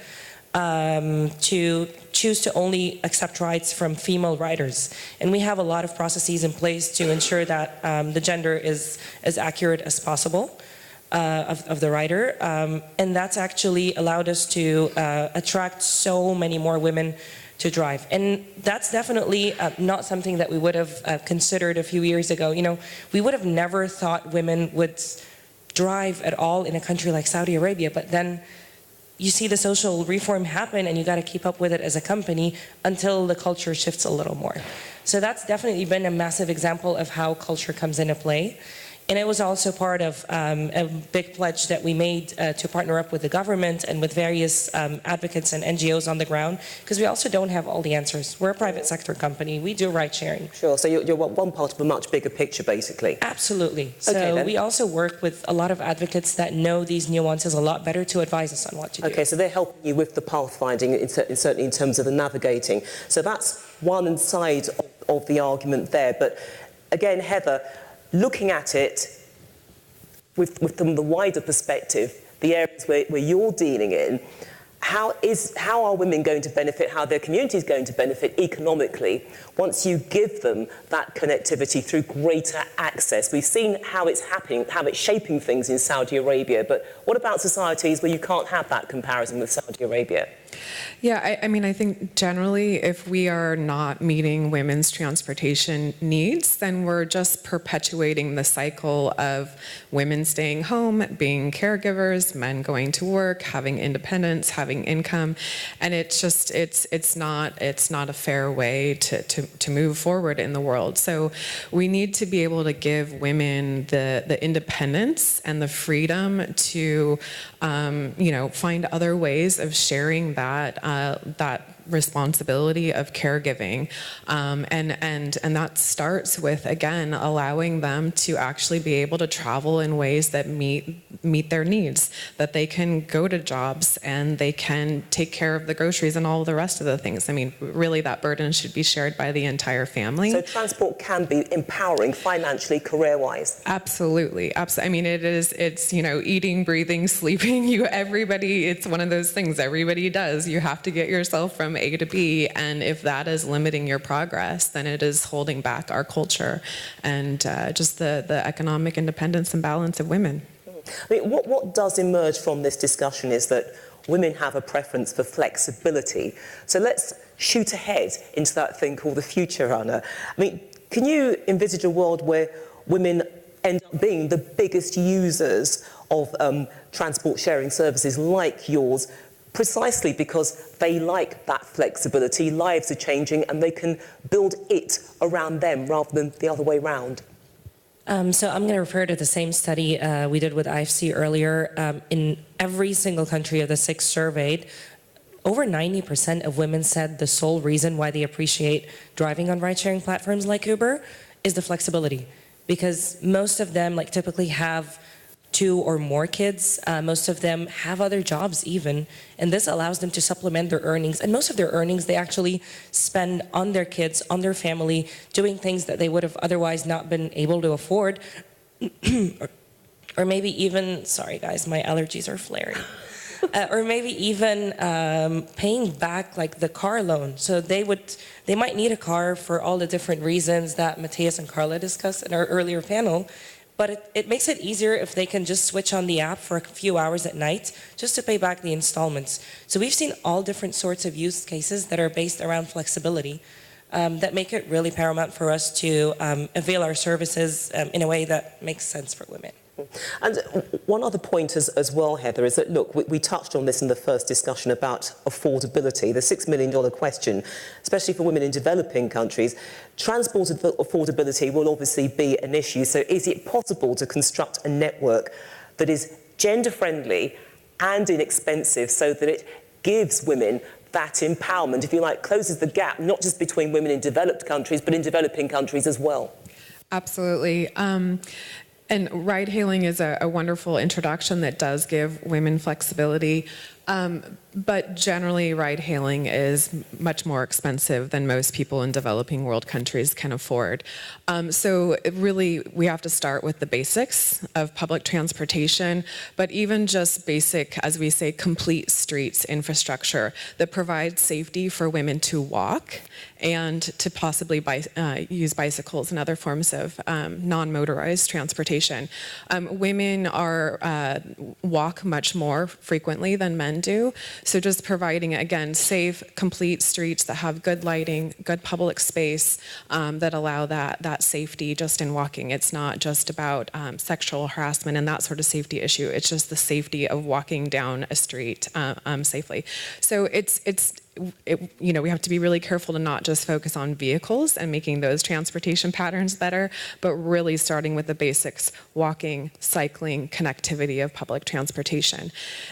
to choose to only accept rides from female riders. And we have a lot of processes in place to ensure that the gender is as accurate as possible of the rider. And that's actually allowed us to attract so many more women to drive. And that's definitely not something that we would have considered a few years ago. We would have never thought women would drive at all in a country like Saudi Arabia, but then you see the social reform happen and you got to keep up with it as a company until the culture shifts a little more. So that's definitely been a massive example of how culture comes into play. And it was also part of a big pledge that we made to partner up with the government and with various advocates and NGOs on the ground, because we also don't have all the answers. We're a private sector company. We do ride sharing. Sure, so you're one part of a much bigger picture, basically. Absolutely. So Okay, we also work with a lot of advocates that know these nuances a lot better to advise us on what to do. Okay, so they're helping you with the pathfinding, certainly in terms of the navigating. So that's one side of the argument there. But again, Heather, looking at it with the wider perspective, the areas where you're dealing in, how are women going to benefit, how their community is going to benefit economically once you give them that connectivity through greater access? We've seen how it's happening, how it's shaping things in Saudi Arabia, but what about societies where you can't have that comparison with Saudi Arabia? Yeah, I mean, I think generally if we are not meeting women's transportation needs, then we're just perpetuating the cycle of women staying home, being caregivers, men going to work, having independence, having income, and it's not a fair way to move forward in the world. So we need to be able to give women the independence and the freedom to find other ways of sharing that responsibility of caregiving, and that starts with, again, allowing them to actually be able to travel in ways that meet their needs, that they can go to jobs and they can take care of the groceries and all of the rest of the things. I mean, really, that burden should be shared by the entire family. So transport can be empowering financially, career-wise. Absolutely. I mean, it's eating, breathing, sleeping. It's one of those things everybody does. You have to get yourself from A to B, and if that is limiting your progress, then it is holding back our culture and just the economic independence and balance of women. I mean, what does emerge from this discussion is that women have a preference for flexibility. So let's shoot ahead into that thing called the future, Anna. I mean, can you envisage a world where women end up being the biggest users of transport sharing services like yours, precisely because they like that flexibility, lives are changing, and they can build it around them rather than the other way round? So I'm going to refer to the same study we did with IFC earlier. In every single country of the 6 surveyed, over 90% of women said the sole reason why they appreciate driving on ride-sharing platforms like Uber is the flexibility. Because most of them typically have 2 or more kids. Most of them have other jobs even, and this allows them to supplement their earnings. And most of their earnings they actually spend on their kids, on their family, doing things that they would have otherwise not been able to afford. or maybe even, sorry guys, my allergies are flaring. Or maybe even paying back the car loan. So they might need a car for all the different reasons that Matthias and Carla discussed in our earlier panel. But it makes it easier if they can just switch on the app for a few hours at night just to pay back the installments. So we've seen all different sorts of use cases that are based around flexibility that make it really paramount for us to avail our services in a way that makes sense for women. And one other point as well, Heather, is that, look, we touched on this in the first discussion about affordability, the $6 million question, especially for women in developing countries. Transport affordability will obviously be an issue. So is it possible to construct a network that is gender-friendly and inexpensive so that it gives women that empowerment, if you like, closes the gap, not just between women in developed countries, but in developing countries as well? Absolutely. And ride-hailing is a wonderful introduction that does give women flexibility. But generally, ride-hailing is much more expensive than most people in developing world countries can afford. So really, we have to start with the basics of public transportation, but even just basic, as we say, complete streets infrastructure that provides safety for women to walk and to possibly use bicycles and other forms of non-motorized transportation. Women walk much more frequently than men do. So just providing, again, safe, complete streets that have good lighting, good public space that allow that safety just in walking. It's not just about sexual harassment and that sort of safety issue. It's just the safety of walking down a street safely. So we have to be really careful to not just focus on vehicles and making those transportation patterns better, but really starting with the basics: walking, cycling, connectivity of public transportation.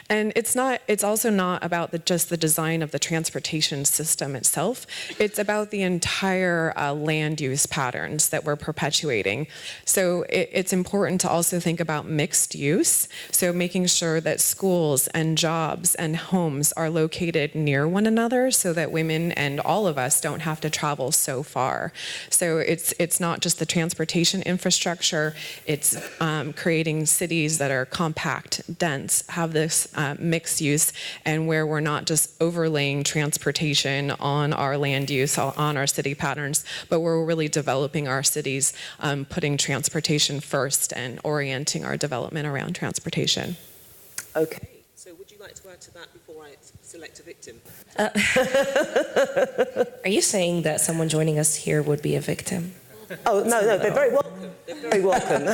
And it's also not about just the design of the transportation system itself. It's about the entire land use patterns that we're perpetuating. So it's important to also think about mixed use. So making sure that schools and jobs and homes are located near one another, so that women and all of us don't have to travel so far. So it's not just the transportation infrastructure, it's creating cities that are compact, dense, have this mixed use, and where we're not just overlaying transportation on our land use, on our city patterns, but we're really developing our cities, putting transportation first and orienting our development around transportation. Okay. So would you like like to add to that before I select a victim? Are you saying that someone joining us here would be a victim? Oh, no, they're very welcome. They're very welcome.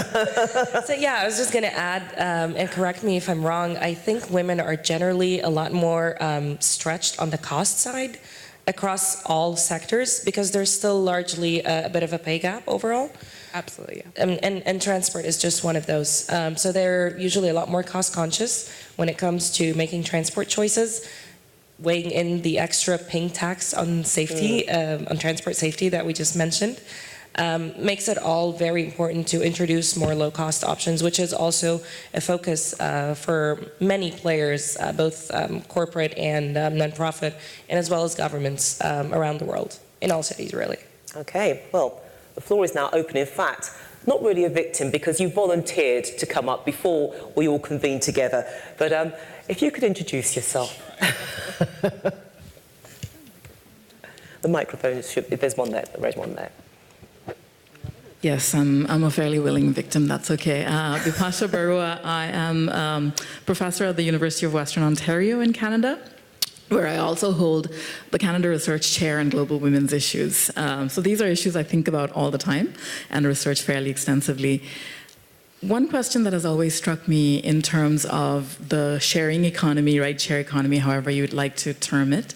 So yeah, I was just going to add, and correct me if I'm wrong, I think women are generally a lot more stretched on the cost side across all sectors because there's still largely a bit of a pay gap overall. Absolutely, yeah. And transport is just one of those. So they're usually a lot more cost conscious when it comes to making transport choices, weighing in the extra paying tax on safety, on transport safety that we just mentioned. Makes it all very important to introduce more low-cost options, which is also a focus for many players, both corporate and nonprofit, and as well as governments around the world, in all cities, really. Okay, well, the floor is now open. In fact, not really a victim because you volunteered to come up before we all convened together. But if you could introduce yourself. The microphone should, if there's one there, there is one there. Yes, I'm a fairly willing victim, that's okay. Bipasha Barua, I am professor at the University of Western Ontario in Canada, where I also hold the Canada Research Chair in Global Women's Issues. So these are issues I think about all the time and research fairly extensively. One question that has always struck me in terms of the sharing economy, ride-share economy, however you'd like to term it,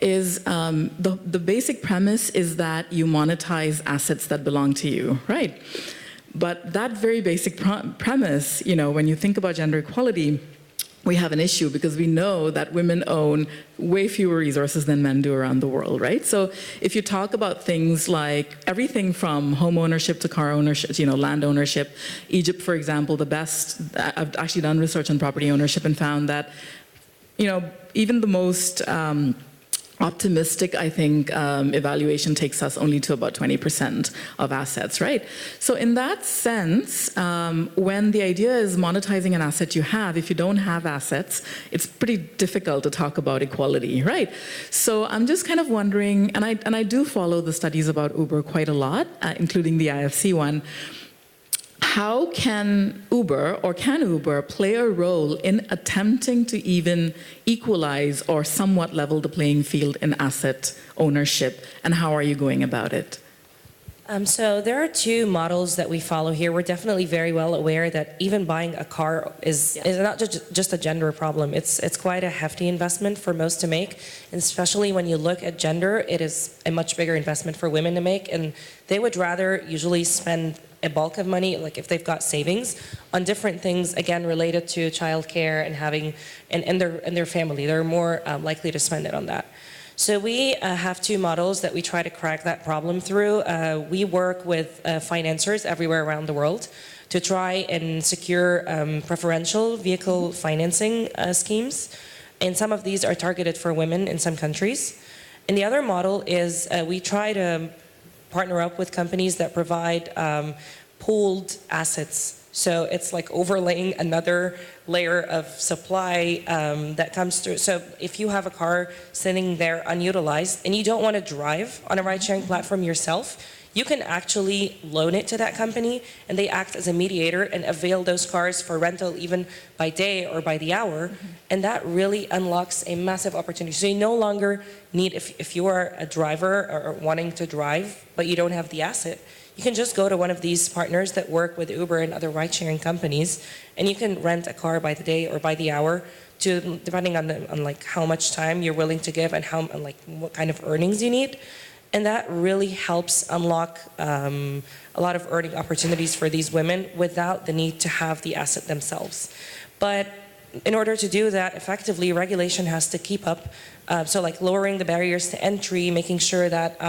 is the basic premise is that you monetize assets that belong to you, right? But that very basic premise, you know, when you think about gender equality, we have an issue because we know that women own way fewer resources than men do around the world, right? So if you talk about things like everything from home ownership to car ownership, you know, land ownership, Egypt, for example, I've actually done research on property ownership and found that, you know, even the most optimistic, I think, evaluation takes us only to about 20% of assets, right? So in that sense, when the idea is monetizing an asset you have, if you don't have assets, it's pretty difficult to talk about equality, right? So I'm just kind of wondering, and I do follow the studies about Uber quite a lot, including the IFC one. How can Uber play a role in attempting to even equalize or somewhat level the playing field in asset ownership, and how are you going about it? So there are two models that we follow here. We're definitely very well aware that even buying a car is not just a gender problem. It's quite a hefty investment for most to make, and especially when you look at gender, it is a much bigger investment for women to make, and they would rather usually spend a bulk of money, like if they've got savings, on different things, again, related to childcare and having, and their family. They're more likely to spend it on that. So we have two models that we try to crack that problem through. We work with financiers everywhere around the world to try and secure preferential vehicle financing schemes. And some of these are targeted for women in some countries. And the other model is we try to partner up with companies that provide pooled assets. So it's like overlaying another layer of supply that comes through. So if you have a car sitting there unutilized and you don't want to drive on a ride-sharing platform yourself, you can actually loan it to that company, and they act as a mediator and avail those cars for rental even by day or by the hour. And that really unlocks a massive opportunity. So you no longer need, if you are a driver or wanting to drive, but you don't have the asset, you can just go to one of these partners that work with Uber and other ride-sharing companies, and you can rent a car by the day or by the hour, depending on like how much time you're willing to give and like what kind of earnings you need. And that really helps unlock a lot of earning opportunities for these women without the need to have the asset themselves. But in order to do that effectively, regulation has to keep up. So like lowering the barriers to entry, making sure that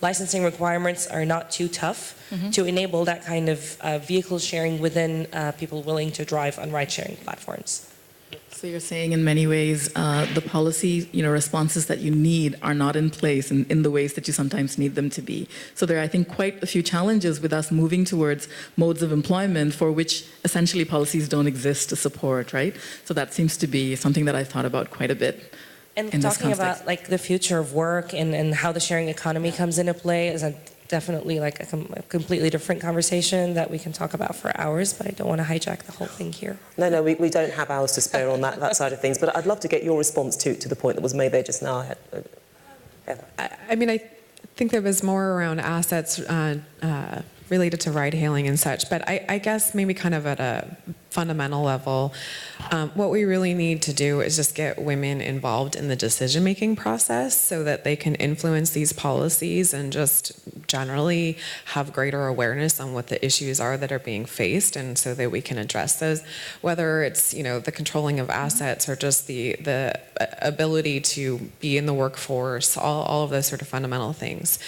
licensing requirements are not too tough to enable that kind of vehicle sharing within people willing to drive on ride-sharing platforms. So you're saying in many ways the policy, responses that you need are not in place in the ways that you sometimes need them to be. So there are, I think, quite a few challenges with us moving towards modes of employment for which essentially policies don't exist to support, right? So that seems to be something that I've thought about quite a bit. And talking about like the future of work and how the sharing economy comes into play, as definitely like a completely different conversation that we can talk about for hours, but I don't want to hijack the whole thing here. No, we don't have hours to spare on that side of things, but I'd love to get your response to the point that was made there just now. I mean, I think there was more around assets related to ride-hailing and such, but I guess maybe kind of at a fundamental level, what we really need to do is just get women involved in the decision-making process so that they can influence these policies and just generally have greater awareness on what the issues are that are being faced, and so that we can address those, whether it's, you know, the controlling of assets or just the ability to be in the workforce, all of those sort of fundamental things.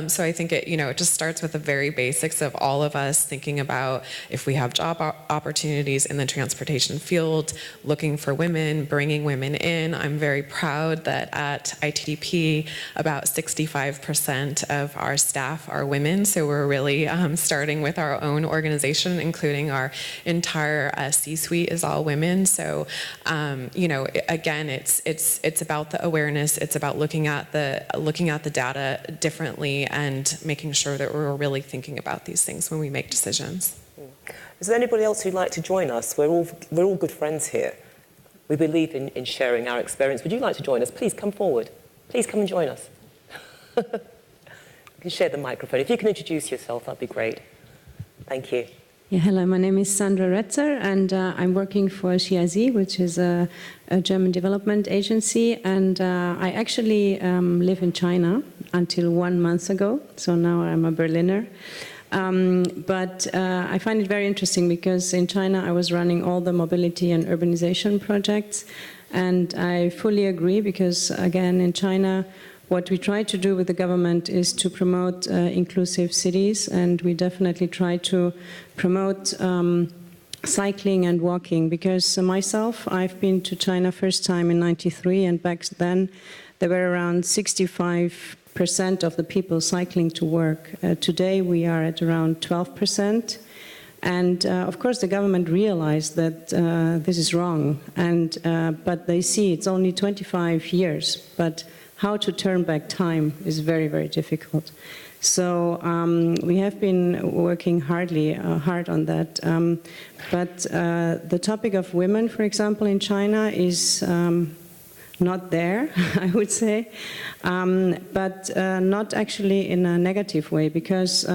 So I think it just starts with the very basics of all of us thinking about if we have job opportunities in the transportation field, looking for women, bringing women in. I'm very proud that at ITDP, about 65% of our staff are women. So we're really starting with our own organization, including our entire C-suite is all women. So, again, it's about the awareness. It's about looking at the data differently and making sure that we're really thinking about these things when we make decisions. Is there anybody else who'd like to join us? We're all good friends here. We believe in sharing our experience. Would you like to join us? Please come forward. Please come and join us. You can share the microphone. If you can introduce yourself, that'd be great. Thank you. Yeah, hello, my name is Sandra Retzer, and I'm working for GIZ, which is a German development agency, and I actually live in China until 1 month ago, so now I'm a Berliner. But I find it very interesting because in China I was running all the mobility and urbanization projects, and I fully agree because, again, in China, what we try to do with the government is to promote inclusive cities, and we definitely try to promote cycling and walking, because myself, I've been to China first time in '93, and back then there were around 65% of the people cycling to work. Today we are at around 12%. And of course the government realized that this is wrong, but they see it's only 25 years. But how to turn back time is very, very difficult. So we have been working hard on that. But the topic of women, for example, in China is not there, I would say, but not actually in a negative way, because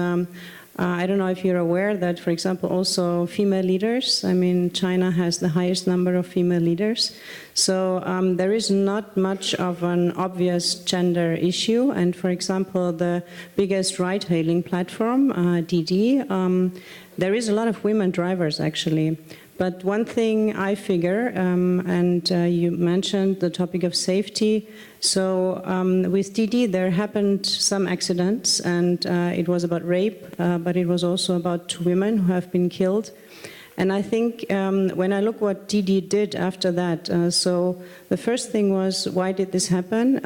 I don't know if you're aware that, for example, also female leaders, I mean, China has the highest number of female leaders. So there is not much of an obvious gender issue. And for example, the biggest ride-hailing platform, Didi, there is a lot of women drivers, actually. But one thing I figure, and you mentioned the topic of safety. So with Didi, there happened some accidents, and it was about rape, but it was also about 2 women who have been killed. And I think when I look what Didi did after that, so the first thing was, why did this happen?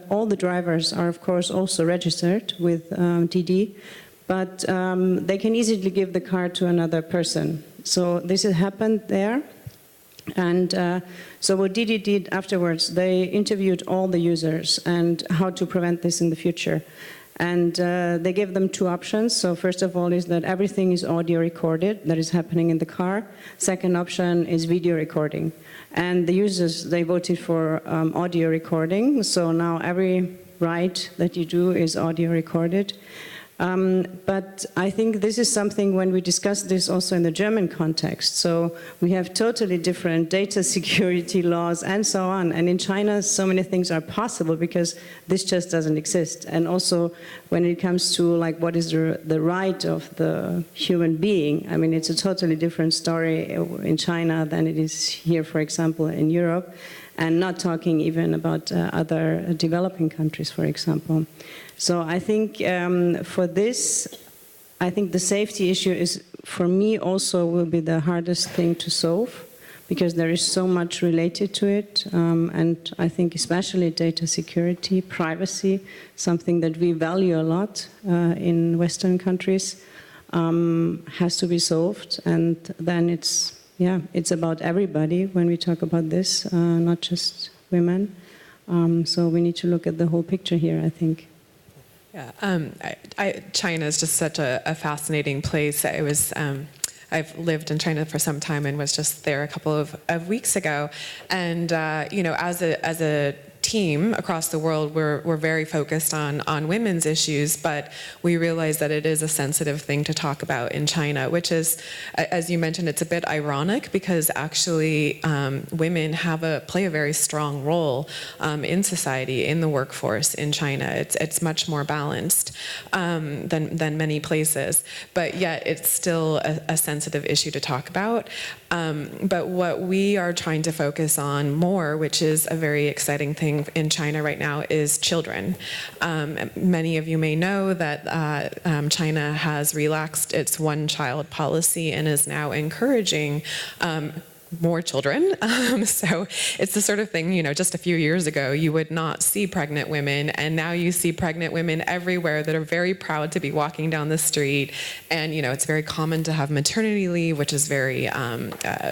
All the drivers are, of course, also registered with Didi, but they can easily give the car to another person. So this has happened there. And so what Didi did afterwards, they interviewed all the users and how to prevent this in the future. And they gave them 2 options. So first of all is that everything is audio recorded that is happening in the car. Second option is video recording. And the users, they voted for audio recording. So now every ride that you do is audio recorded. But I think this is something when we discuss this also in the German context. So we have totally different data security laws and so on. And in China, so many things are possible because this just doesn't exist. And also when it comes to like what is the right of the human being, I mean, it's a totally different story in China than it is here, for example, in Europe. And not talking even about other developing countries, for example. So I think for this, I think the safety issue is, for me, also will be the hardest thing to solve, because there is so much related to it. And I think especially data security, privacy, something that we value a lot in Western countries, has to be solved. And then it's about everybody when we talk about this, not just women. So we need to look at the whole picture here, I think. Yeah, China is just such a fascinating place. I've lived in China for some time and was just there a couple of weeks ago. And, as a team across the world, we're very focused on women's issues, but we realize that it is a sensitive thing to talk about in China, which is, as you mentioned, it's a bit ironic because actually women play a very strong role in society, in the workforce in China. It's much more balanced than many places, but yet it's still a sensitive issue to talk about. But what we are trying to focus on more, which is a very exciting thing in China right now, is children. Many of you may know that China has relaxed its one-child policy and is now encouraging more children. So it's the sort of thing, just a few years ago, you would not see pregnant women, and now you see pregnant women everywhere that are very proud to be walking down the street. And, it's very common to have maternity leave, which is very,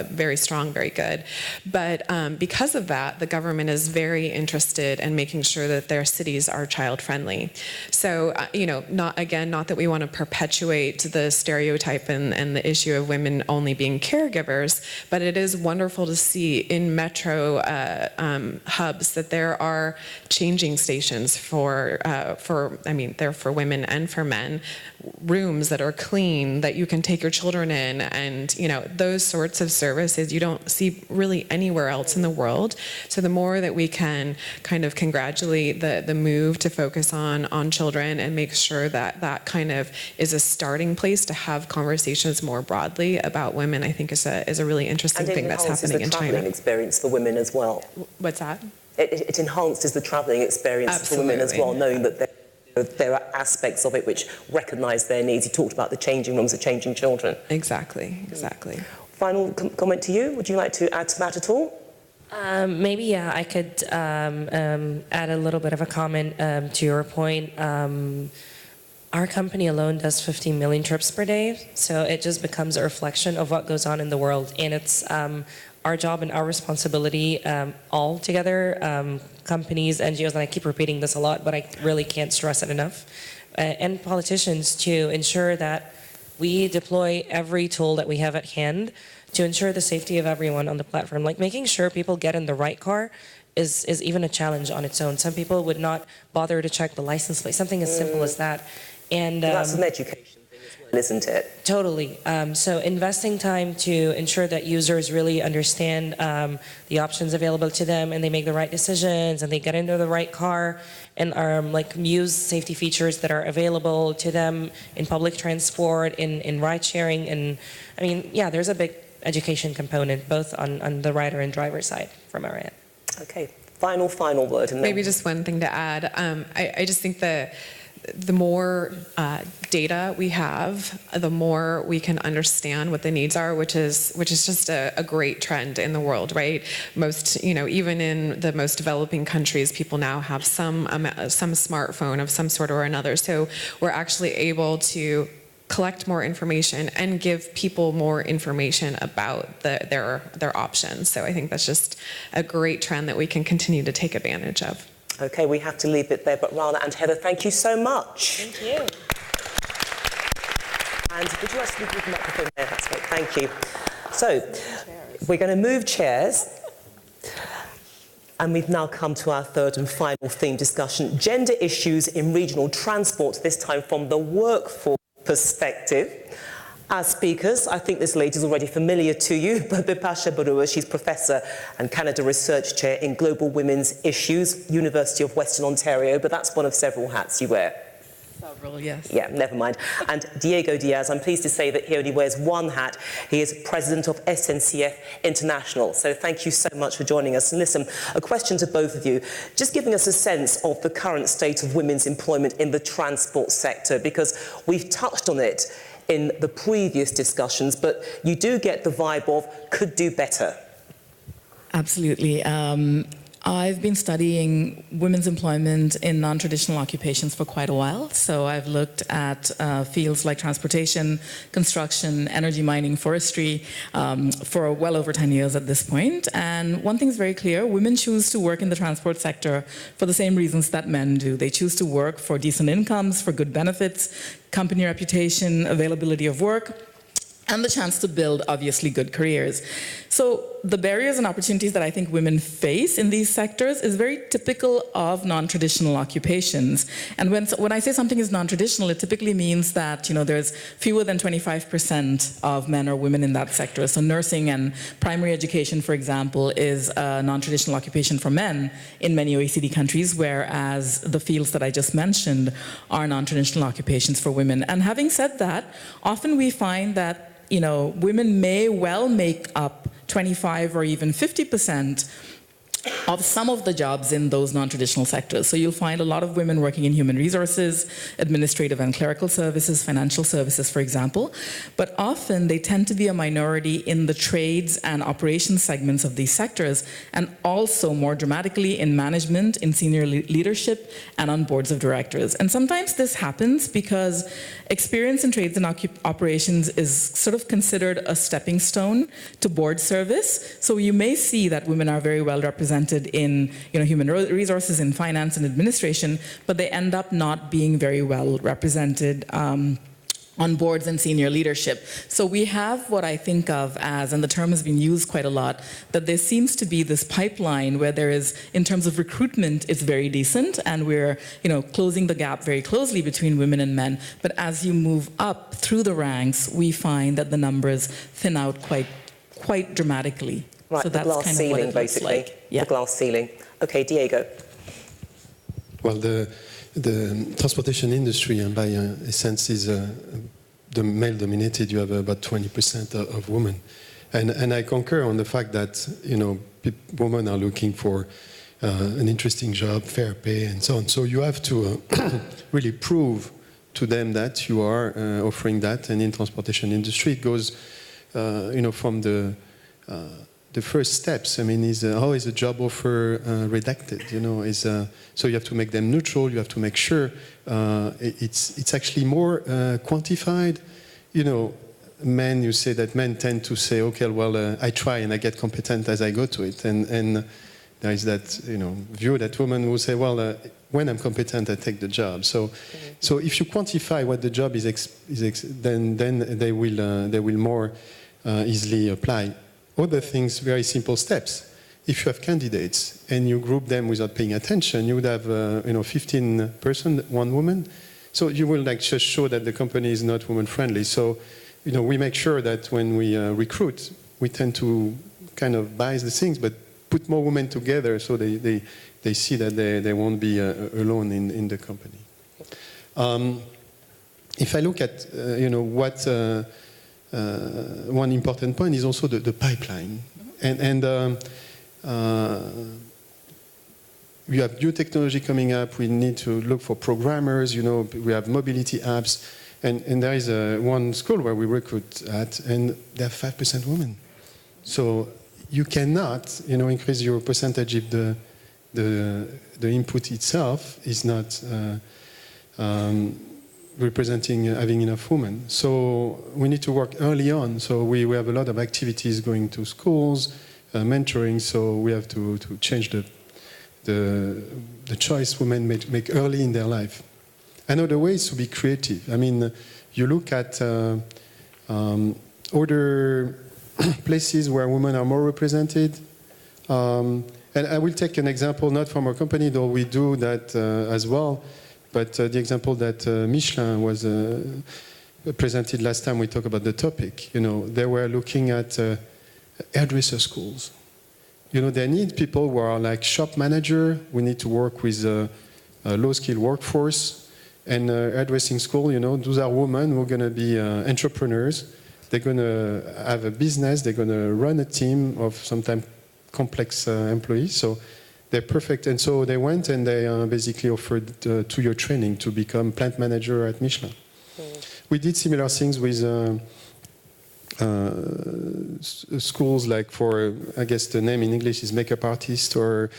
very strong, very good. But because of that, the government is very interested in making sure that their cities are child-friendly. So, not that we want to perpetuate the stereotype and the issue of women only being caregivers, but it is wonderful to see in metro hubs that there are changing stations for women and for men, rooms that are clean, that you can take your children in, and those sorts of services you don't see really anywhere else in the world. So the more that we can kind of congratulate the move to focus on children and make sure that kind of is a starting place to have conversations more broadly about women, I think is a really interesting thing that's happening in China. And it enhances the travelling experience for women as well. What's that? It enhances the travelling experience for women as well, knowing that there are aspects of it which recognise their needs. You talked about the changing rooms, the changing children. Exactly. Final comment to you. Would you like to add to that at all? Maybe, I could add a little bit of a comment to your point. Our company alone does 15 million trips per day, so it just becomes a reflection of what goes on in the world. And it's our job and our responsibility all together, companies, NGOs, and I keep repeating this a lot, but I really can't stress it enough, and politicians to ensure that we deploy every tool that we have at hand to ensure the safety of everyone on the platform. Like making sure people get in the right car is even a challenge on its own. Some people would not bother to check the license plate, something as simple as that. And that's an education thing as well, isn't it? Totally. So investing time to ensure that users really understand the options available to them, and they make the right decisions, and they get into the right car, and use safety features that are available to them in public transport, in ride sharing, and there's a big education component both on the rider and driver side from our end. Okay. Final word. And maybe just one thing to add. I just think the more data we have, the more we can understand what the needs are, which is just a great trend in the world, right? Most, even in the most developing countries, people now have some smartphone of some sort or another. So we're actually able to collect more information and give people more information about their options. So I think that's just a great trend that we can continue to take advantage of. Okay, we have to leave it there, but Rana and Heather, thank you so much. Thank you. And would you actually give the microphone there? That's great, thank you. So, we're going to move chairs. And we've now come to our third and final theme discussion, gender issues in regional transport, this time from the workforce perspective. As speakers, I think this lady is already familiar to you, but Bipasha Barua, she's Professor and Canada Research Chair in Global Women's Issues, University of Western Ontario, but that's one of several hats you wear. Several, yes. Yeah, never mind. And Diego Diaz, I'm pleased to say that he only wears one hat. He is President of SNCF International. So thank you so much for joining us. And listen, a question to both of you, just giving us a sense of the current state of women's employment in the transport sector, because we've touched on it in the previous discussions, but you do get the vibe of could do better. Absolutely. I've been studying women's employment in non-traditional occupations for quite a while. So I've looked at fields like transportation, construction, energy, mining, forestry for well over 10 years at this point. And one thing's very clear, women choose to work in the transport sector for the same reasons that men do. They choose to work for decent incomes, for good benefits, company reputation, availability of work, and the chance to build, obviously, good careers. So the barriers and opportunities that I think women face in these sectors is very typical of non-traditional occupations. And when I say something is non-traditional, it typically means that there's fewer than 25% of men or women in that sector. So nursing and primary education, for example, is a non-traditional occupation for men in many OECD countries, whereas the fields that I just mentioned are non-traditional occupations for women. And having said that, often we find that women may well make up 25 or even 50% of some of the jobs in those non-traditional sectors. So you'll find a lot of women working in human resources, administrative and clerical services, financial services, for example. But often they tend to be a minority in the trades and operations segments of these sectors, and also more dramatically in management, in senior leadership, and on boards of directors. And sometimes this happens because experience in trades and operations is sort of considered a stepping stone to board service. So you may see that women are very well represented in human resources, in finance and administration, but they end up not being very well represented on boards and senior leadership. So we have what I think of as, and the term has been used quite a lot, that there seems to be this pipeline where there is, in terms of recruitment, it's very decent, and we're closing the gap very closely between women and men. But as you move up through the ranks, we find that the numbers thin out quite dramatically. Right, so the that's glass kind ceiling, of what it basically. looks like. Yeah. The glass ceiling. Okay, Diego. Well, the transportation industry, and by a sense, is the male-dominated. You have about 20% of women, and I concur on the fact that women are looking for an interesting job, fair pay, and so on. So you have to really prove to them that you are offering that. And in transportation industry, it goes, from the first steps. I mean, how is a job offer redacted? So you have to make them neutral. You have to make sure it's actually more quantified. Men, you say that men tend to say, okay, well, I try and I get competent as I go to it, and there is that view that women will say, well, when I'm competent, I take the job. So if you quantify what the job is, then they will more easily apply. Other things, very simple steps. If you have candidates and you group them without paying attention, you would have 15 person, one woman. So you will just show that the company is not woman friendly. So we make sure that when we recruit, we tend to kind of bias the things, but put more women together so they see that they won't be alone in the company. If I look at what. One important point is also the pipeline. And we have new technology coming up. We need to look for programmers. We have mobility apps. And there is one school where we recruit at, and there are 5% women. So you cannot increase your percentage if the input itself is not representing having enough women. So we need to work early on. So we have a lot of activities going to schools, mentoring, so we have to change the choice women make early in their life. Another way is to be creative. I mean, you look at other places where women are more represented. And I will take an example, not from our company, though we do that as well. But the example that Michelin was presented last time we talked about the topic, they were looking at hairdresser schools. They need people who are like shop manager. We need to work with a low-skilled workforce. And hairdressing school, those are women who are going to be entrepreneurs. They're going to have a business. They're going to run a team of sometimes complex employees. So they're perfect. And so they went and they basically offered 2-year training to become plant manager at Michelin. We did similar things with schools like for, I guess the name in English is makeup artist, or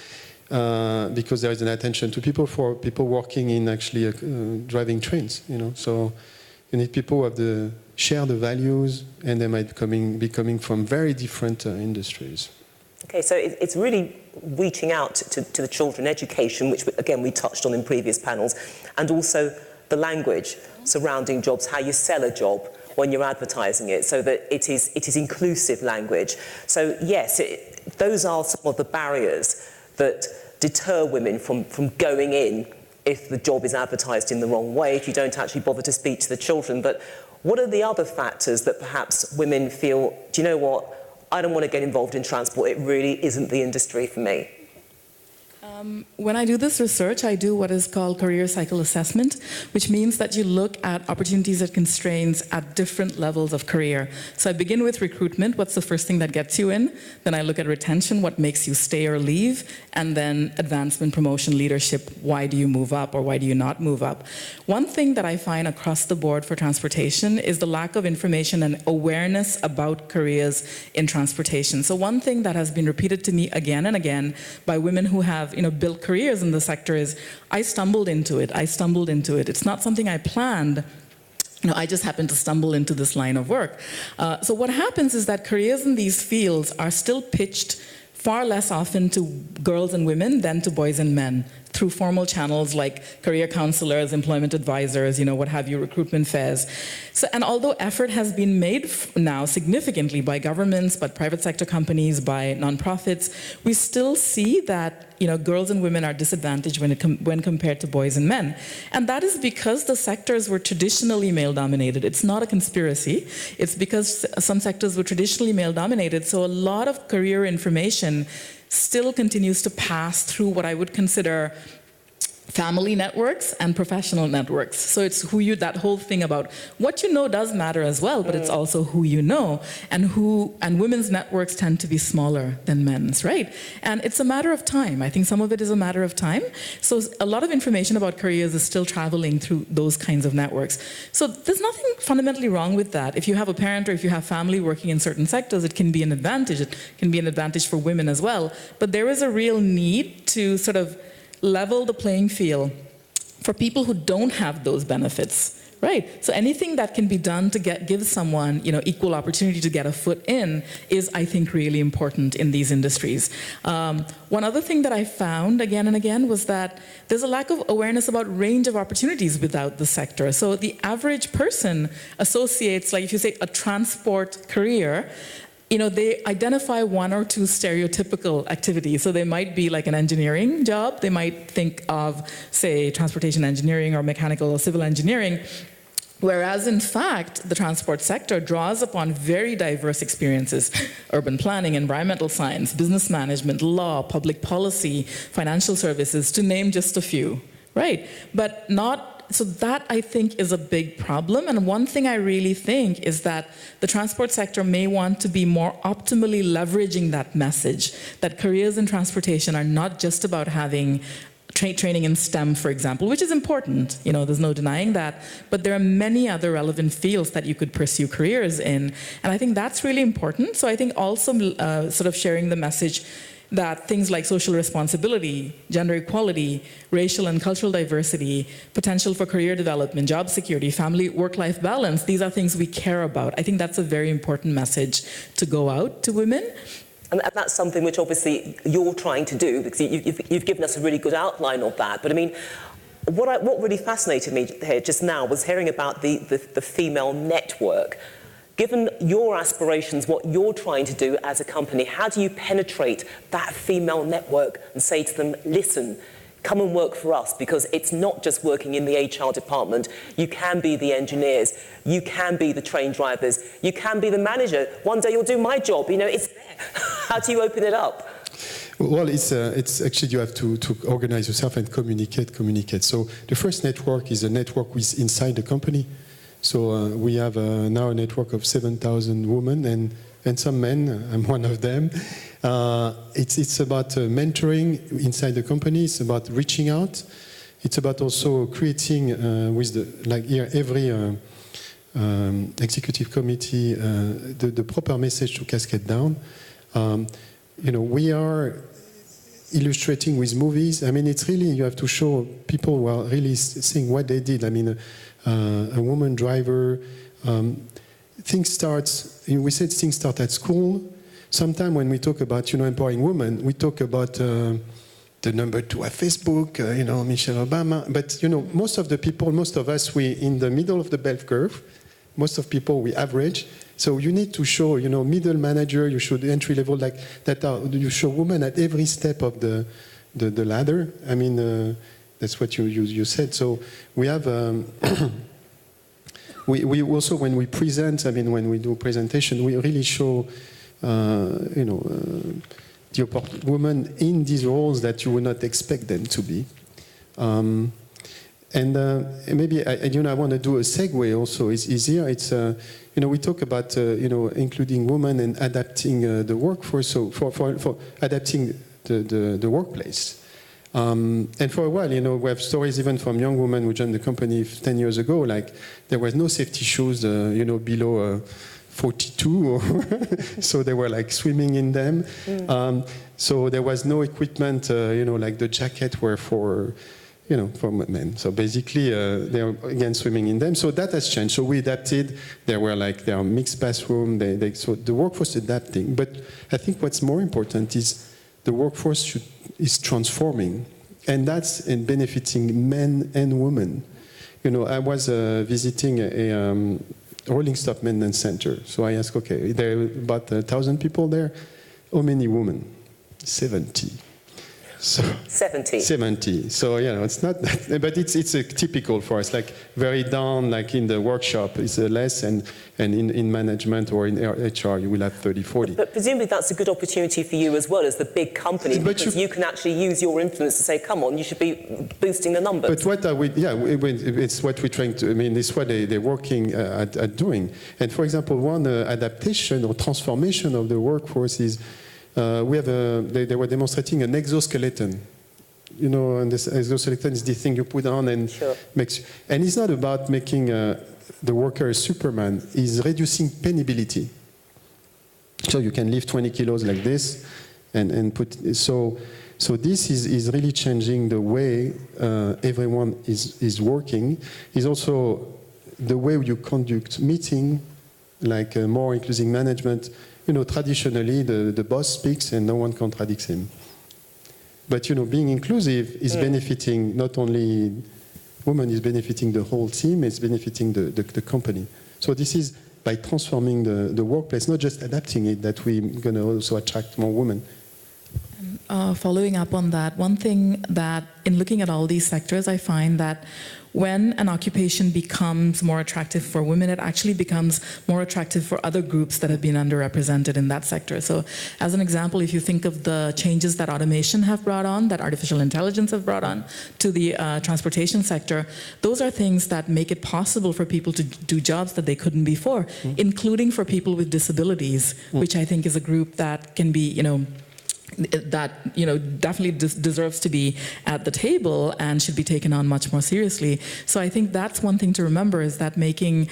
because there is an attention to people for people working in actually driving trains, So you need people who have share the values, and they might be coming from very different industries. Okay, so it's really reaching out to the children, education, which again we touched on in previous panels, and also the language surrounding jobs, how you sell a job when you're advertising it, so that it is inclusive language. So yes, those are some of the barriers that deter women from going in if the job is advertised in the wrong way, if you don't actually bother to speak to the children. But what are the other factors that perhaps women feel, do you know what, I don't want to get involved in transport, it really isn't the industry for me? When I do this research, I do what is called career cycle assessment, which means that you look at opportunities and constraints at different levels of career. So I begin with recruitment, what's the first thing that gets you in? Then I look at retention, what makes you stay or leave? And then advancement, promotion, leadership, why do you move up or why do you not move up? One thing that I find across the board for transportation is the lack of information and awareness about careers in transportation. So one thing that has been repeated to me again and again by women who have built careers in the sector is, I stumbled into it. It's not something I planned. I just happened to stumble into this line of work. So what happens is that careers in these fields are still pitched far less often to girls and women than to boys and men, through formal channels like career counselors, employment advisors, what have you, recruitment fairs. So, and although effort has been made now significantly by governments, by private sector companies, by nonprofits, we still see that girls and women are disadvantaged when compared to boys and men. And that is because the sectors were traditionally male-dominated. It's not a conspiracy. It's because some sectors were traditionally male-dominated, so a lot of career information still continues to pass through what I would consider family networks and professional networks. So it's that whole thing about what you know does matter as well, but it's also who you know, and women's networks tend to be smaller than men's, right? And it's a matter of time. I think some of it is a matter of time. So a lot of information about careers is still traveling through those kinds of networks. So there's nothing fundamentally wrong with that. If you have a parent or if you have family working in certain sectors, it can be an advantage. It can be an advantage for women as well. But there is a real need to sort of level the playing field for people who don't have those benefits, right? So anything that can be done to give someone, equal opportunity to get a foot in is, I think, really important in these industries. One other thing that I found again and again was that there's a lack of awareness about range of opportunities without the sector. So the average person associates, like if you say a transport career, they identify one or two stereotypical activities. So they might be like an engineering job. They might think of, say, transportation engineering or mechanical or civil engineering. Whereas, in fact, the transport sector draws upon very diverse experiences: urban planning, environmental science, business management, law, public policy, financial services, to name just a few, right? But so that, I think, is a big problem. And one thing I really think is that the transport sector may want to be more optimally leveraging that message, that careers in transportation are not just about having training in STEM, for example, which is important, there's no denying that, but there are many other relevant fields that you could pursue careers in. And I think that's really important. So I think also sort of sharing the message that things like social responsibility, gender equality, racial and cultural diversity, potential for career development, job security, family, work-life balance, these are things we care about. I think that's a very important message to go out to women. And that's something which obviously you're trying to do, because you've given us a really good outline of that. But I mean, what really fascinated me here just now was hearing about the female network. Given your aspirations, what you're trying to do as a company, how do you penetrate that female network and say to them, listen, come and work for us, because it's not just working in the HR department. You can be the engineers, you can be the train drivers, you can be the manager. One day you'll do my job, it's there. How do you open it up? Well, it's actually you have to organize yourself and communicate. So the first network is a network inside the company. So we have now a network of 7,000 women and some men. I'm one of them. It's about mentoring inside the company. It's about reaching out. It's about also creating every executive committee the proper message to cascade down. We are illustrating with movies. I mean, it's really, you have to show people who are really seeing what they did. I mean, a woman driver, things start, we said things start at school. Sometimes when we talk about, empowering women, we talk about the number 2 at Facebook, Michelle Obama. But, most of the people, most of us, we in the middle of the bell curve. Most of people, we average. So you need to show, middle manager, you show the entry level, like that. You show women at every step of the ladder. I mean, that's what you said. So we have, we also, when we present, I mean, when we do presentation, we really show, the women in these roles that you would not expect them to be. And maybe I want to do a segue also. It's easier. It's we talk about including women and adapting the workforce. So for adapting the workplace. And for a while, we have stories even from young women who joined the company 10 years ago. Like there was no safety shoes, below 42, so they were like swimming in them. So there was no equipment, like the jacket were for men. So basically, they are again swimming in them. So that has changed. So we adapted. There are mixed bathroom. So the workforce adapting. But I think what's more important is the workforce is transforming, and that's in benefiting men and women. I was visiting a rolling stock maintenance center. So I asked, okay, there are about 1,000 people there. How many women? 70. So 70. 70. So it's not that, but it's typical for us. Like very down, like in the workshop, it's less, and in management or in HR, you will have 30, 40. But presumably that's a good opportunity for you as well as the big company, because you can actually use your influence to say, come on, you should be boosting the numbers. But what are we? Yeah, it's what we're trying to. I mean, it's what they're working at doing. And for example, one adaptation or transformation of the workforce is. We have they were demonstrating an exoskeleton. And this exoskeleton is the thing you put on and makes. And it's not about making the worker a Superman. It's reducing penability. So you can lift 20 kilos like this, and put. So this is really changing the way everyone is working. It's also the way you conduct meeting, like more inclusive management. Traditionally, the boss speaks and no one contradicts him. But, being inclusive is benefiting not only women, is benefiting the whole team, it's benefiting the company. So this is by transforming the workplace, not just adapting it, that we're going to also attract more women. Following up on that, one thing that in looking at all these sectors, I find that when an occupation becomes more attractive for women, it actually becomes more attractive for other groups that have been underrepresented in that sector. So as an example, if you think of the changes that automation have brought on, that artificial intelligence have brought on to the transportation sector, those are things that make it possible for people to do jobs that they couldn't before, including for people with disabilities, which I think is a group that can be, definitely deserves to be at the table and should be taken on much more seriously. So I think that's one thing to remember, is that making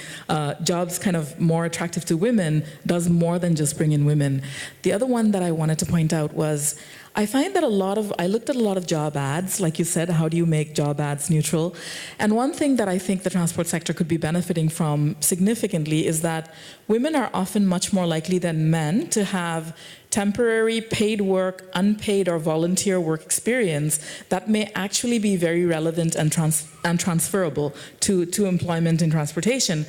jobs kind of more attractive to women does more than just bring in women. The other one that I wanted to point out was, I find that I looked at a lot of job ads, like you said, how do you make job ads neutral? And one thing that I think the transport sector could be benefiting from significantly is that women are often much more likely than men to have temporary paid work, unpaid or volunteer work experience that may actually be very relevant and transferable to employment in transportation.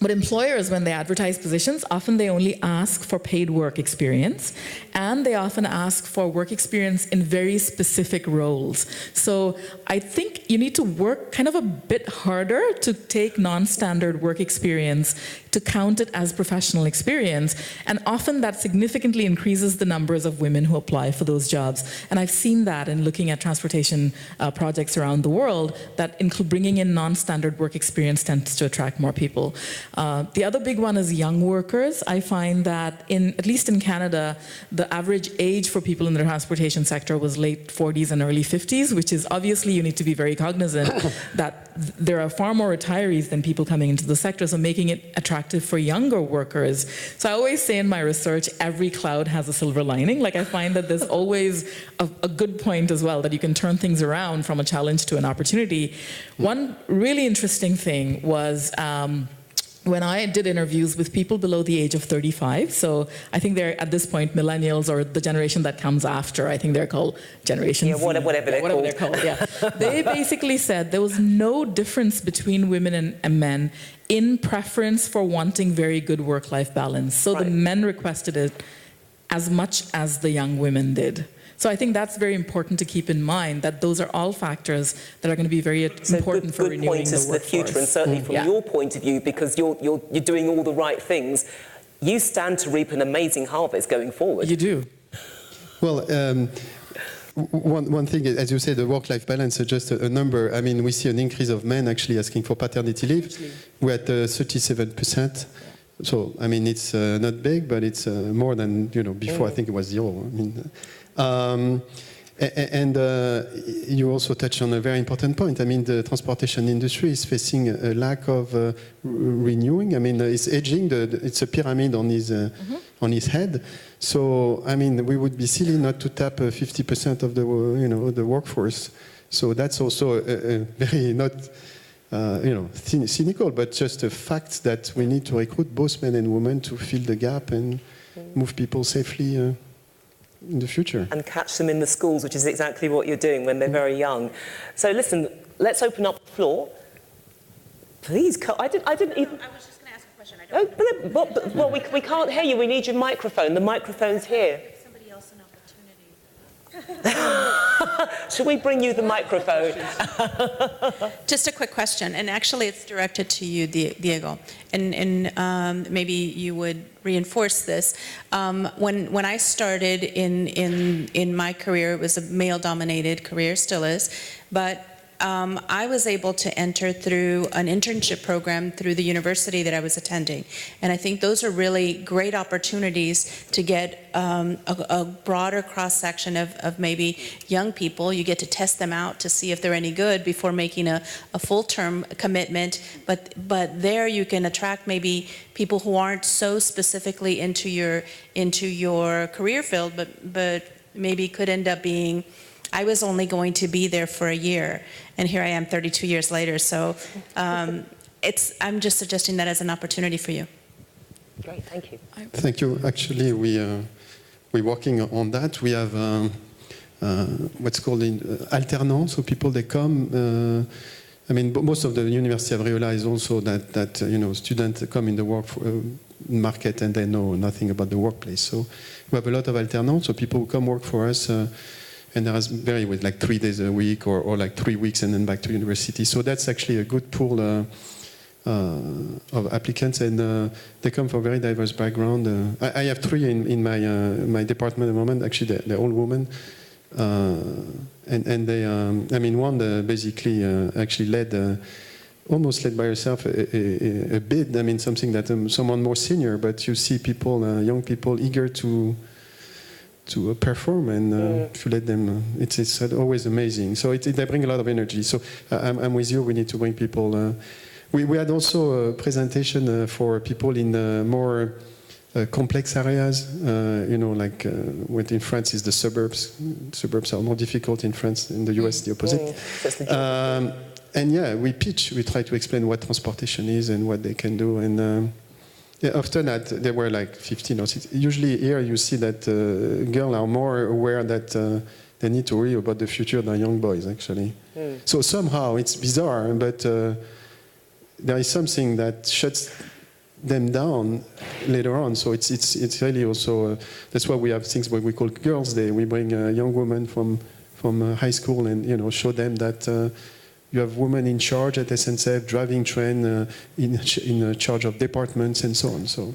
But employers, when they advertise positions, often they only ask for paid work experience, and they often ask for work experience in very specific roles. So I think you need to work kind of a bit harder to take non-standard work experience to count it as professional experience, and often that significantly increases the numbers of women who apply for those jobs. And I've seen that in looking at transportation projects around the world, that bringing in non-standard work experience tends to attract more people. The other big one is young workers. I find that, at least in Canada, the average age for people in the transportation sector was late 40s and early 50s, which is obviously you need to be very cognizant that there are far more retirees than people coming into the sector, so making it attractive for younger workers. So I always say in my research, every cloud has a silver lining. Like I find that there's always a good point as well, that you can turn things around from a challenge to an opportunity. One really interesting thing was when I did interviews with people below the age of 35, so I think they're at this point millennials or the generation that comes after, I think they're called Generation Z. Whatever they're called. Yeah. They basically said there was no difference between women and men in preference for wanting very good work-life balance. So the men requested it as much as the young women did. So I think that's very important to keep in mind, that those are all factors that are going to be very important for renewing the workforce. The future, and certainly from your point of view, because you're doing all the right things, you stand to reap an amazing harvest going forward. You do. Well, one thing, as you say, the work-life balance, just a number. I mean, we see an increase of men actually asking for paternity leave. We're at 37%. So, I mean, it's not big, but it's more than, before. I think it was 0. I mean, you also touched on a very important point. I mean, the transportation industry is facing a lack of renewing. I mean, it's aging. It's a pyramid on his head. So, I mean, we would be silly not to tap 50% of the workforce. So that's also a very not cynical, but just a fact that we need to recruit both men and women to fill the gap and move people safely in the future. And catch them in the schools, which is exactly what you're doing when they're very young. So listen, let's open up the floor. Please, I didn't even... I was just going to ask a question. I don't well, we can't hear you. We need your microphone. The microphone's here. give somebody else an opportunity. Should we bring you the microphone? Just a quick question, and actually it's directed to you, Diego, and maybe you would reinforce this. When I started in my career, it was a male-dominated career, still is, but I was able to enter through an internship program through the university that I was attending. And I think those are really great opportunities to get a broader cross-section of maybe young people. You get to test them out to see if they're any good before making a full-term commitment. But there you can attract maybe people who aren't so specifically into your career field, but maybe could end up being, I was only going to be there for a year, and here I am 32 years later. So I'm just suggesting that as an opportunity for you. Great, thank you. Thank you. Actually, we're working on that. We have what's called alternance, so people, they come. I mean, most of the universities have realized also that students come in the work market and they know nothing about the workplace. So we have a lot of alternance, so people who come work for us. And there is vary with like 3 days a week or like 3 weeks and then back to university. So that's actually a good pool of applicants, and they come from very diverse background. I have 3 in my department at the moment. Actually, they're all women, and they. I mean, one basically actually almost led by herself a bid. I mean, something that someone more senior, but you see people, young people, eager to perform and to let them. It's always amazing. So they bring a lot of energy. So I'm with you. We need to bring people. We had also a presentation for people in more complex areas. Like what in France is the suburbs. Suburbs are more difficult in France. In the US, the opposite. And yeah, we try to explain what transportation is and what they can do. And often there were like 15 or 16. Usually here you see that girls are more aware that they need to worry about the future than young boys, actually. So somehow it's bizarre, but there is something that shuts them down later on. So it's really also, that's why we have things what we call Girls' Day. We bring young women from high school and show them that you have women in charge at SNCF, driving train, in charge of departments and so on. So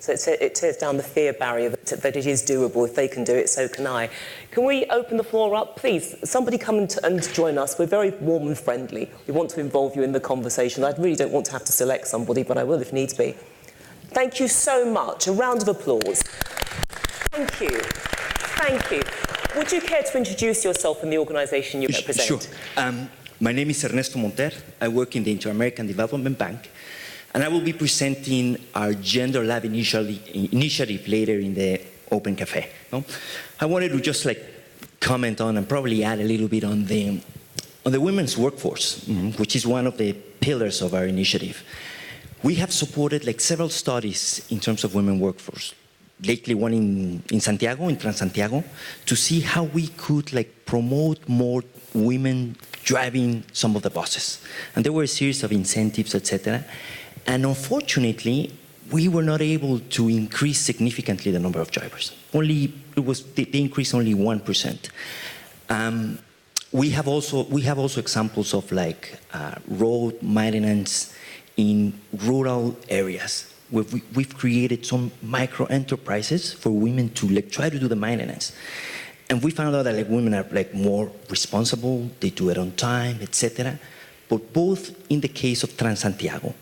So it tears down the fear barrier that it is doable. If they can do it, so can I. Can we open the floor up? Please, somebody come and join us. We're very warm and friendly. We want to involve you in the conversation. I really don't want to have to select somebody, but I will if needs be. Thank you so much. A round of applause. Thank you. Thank you. Would you care to introduce yourself and the organisation you represent? Sure. My name is Ernesto Monter. I work in the Inter-American Development Bank. And I will be presenting our Gender Lab initiative later in the Open Cafe. No? I wanted to just comment on and probably add a little bit on the women's workforce, which is one of the pillars of our initiative. We have supported several studies in terms of women workforce. Lately, one in Santiago, in Transantiago, to see how we could promote more women driving some of the buses. And there were a series of incentives, etc. And unfortunately, we were not able to increase significantly the number of drivers. They increased only 1%. We have also examples of road maintenance in rural areas. We've created some micro enterprises for women to try to do the maintenance. And we found out that women are more responsible, they do it on time, etc. But both in the case of Transantiago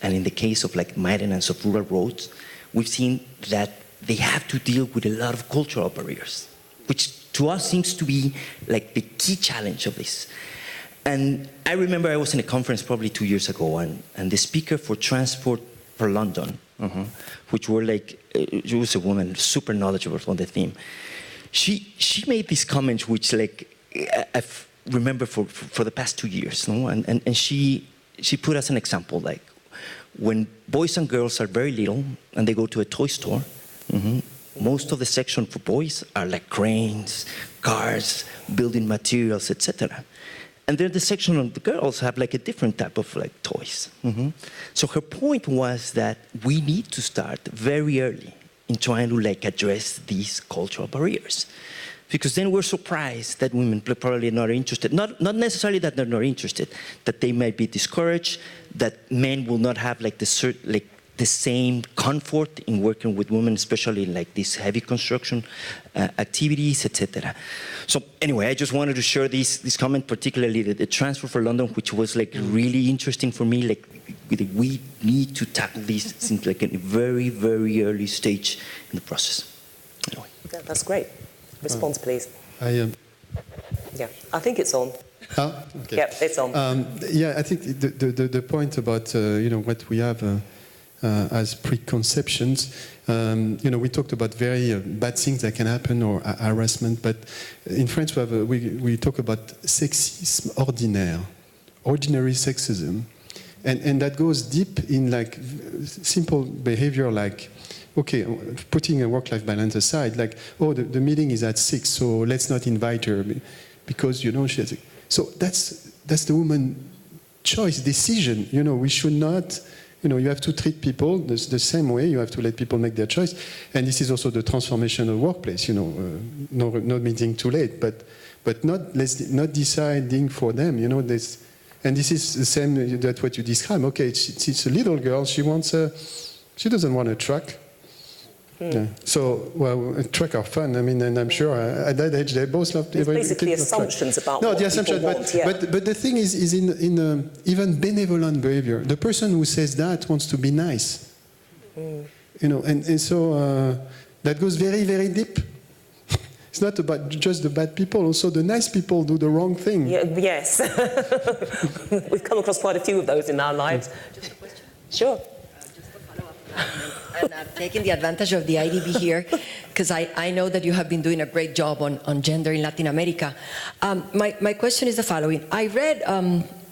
and in the case of maintenance of rural roads, we've seen that they have to deal with a lot of cultural barriers, which to us seems to be the key challenge of this. And I remember I was in a conference probably 2 years ago, and the speaker for Transport for London, which were she was a woman super knowledgeable on the theme. She made these comments which I've remembered for the past 2 years, no? And she put as an example when boys and girls are very little and they go to a toy store, most of the section for boys are cranes, cars, building materials, etc. And then the section of the girls have a different type of toys. So her point was that we need to start very early in trying to address these cultural barriers. Because then we're surprised that women probably are not interested. Not necessarily that they're not interested, that they might be discouraged, that men will not have the same comfort in working with women, especially in these heavy construction activities, etc. So anyway, I just wanted to share this comment, particularly the Transfer for London, which was really interesting for me. We need to tackle this since a very, very early stage in the process. Anyway. Yeah, that's great. Response, please. Yeah, I think it's on. Okay. Yep, it's on. Yeah, I think the point about what we have as preconceptions, we talked about very bad things that can happen or harassment, but in French we talk about sexisme ordinaire, ordinary sexism, and that goes deep in simple behavior okay, putting a work-life balance aside, the meeting is at 6, so let's not invite her because she has. So that's the woman's choice, decision. We should not. You have to treat people the same way. You have to let people make their choice, and this is also the transformation of the workplace. No meeting too late, but not deciding for them. And this is the same that what you describe. Okay, it's a little girl. She doesn't want a truck. Yeah. So, a truck are fun. And I'm sure at that age they both love. There's basically assumptions about what the assumption, people want. but the thing is in even benevolent behavior. The person who says that wants to be nice. And so that goes very, very deep. It's not about just the bad people. Also, the nice people do the wrong thing. Yeah, yes, we've come across quite a few of those in our lives. Just a question. Sure. Just to follow up. And I'm taking the advantage of the IDB here, because I know that you have been doing a great job on gender in Latin America. My question is the following. I read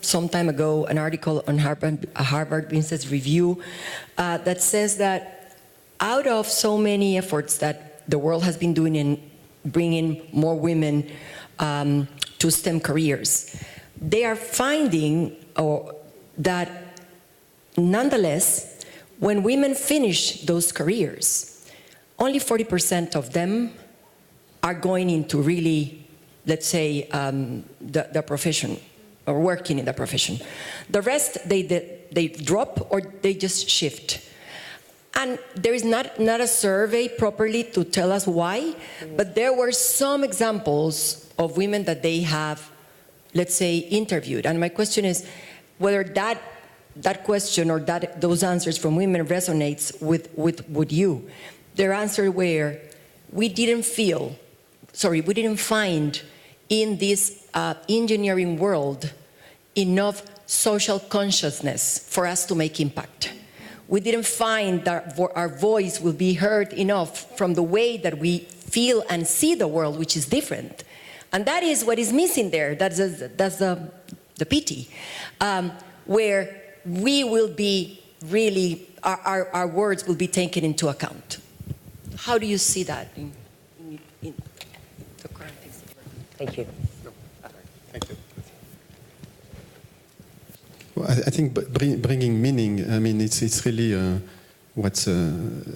some time ago an article on Harvard Business Review that says that out of so many efforts that the world has been doing in bringing more women to STEM careers, they are finding that nonetheless, when women finish those careers, only 40% of them are going into really, let's say, the profession or working in the profession. The rest, they drop or they just shift. And there is not a survey properly to tell us why, but there were some examples of women that they have, let's say, interviewed. And my question is whether that question or those answers from women resonates with you. Their answer were, we didn't find in this engineering world enough social consciousness for us to make impact. We didn't find that our voice will be heard enough from the way that we feel and see the world, which is different. And that is what is missing there. That's the pity, where we will be really, our words will be taken into account. How do you see that in the current things? Thank you. Thank you. Well, I think bringing meaning, I mean, it's really what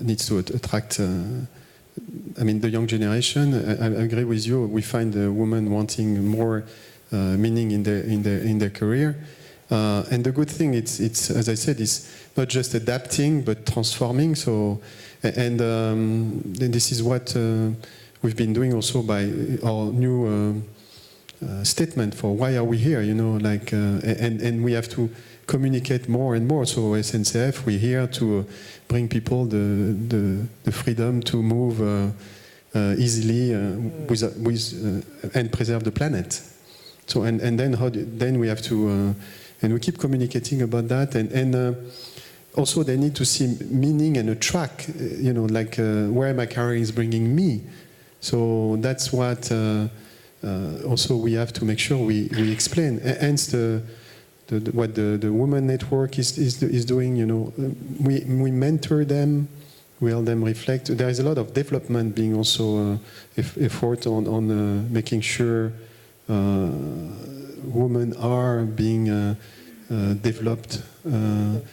needs to attract, I mean, the young generation. I agree with you. We find a woman wanting more meaning in their career. And the good thing, it's as I said, is not just adapting, but transforming. So, and this is what we've been doing also by our new statement for why are we here, you know, like, and we have to communicate more and more. So SNCF, we're here to bring people the freedom to move easily and preserve the planet. So and then then we have to and we keep communicating about that, and also they need to see meaning and a track, you know, like where my career is bringing me. So that's what also we have to make sure we explain. Hence what the Women Network is doing. You know, we mentor them, we help them reflect. There is a lot of development being also effort on making sure women are being developed and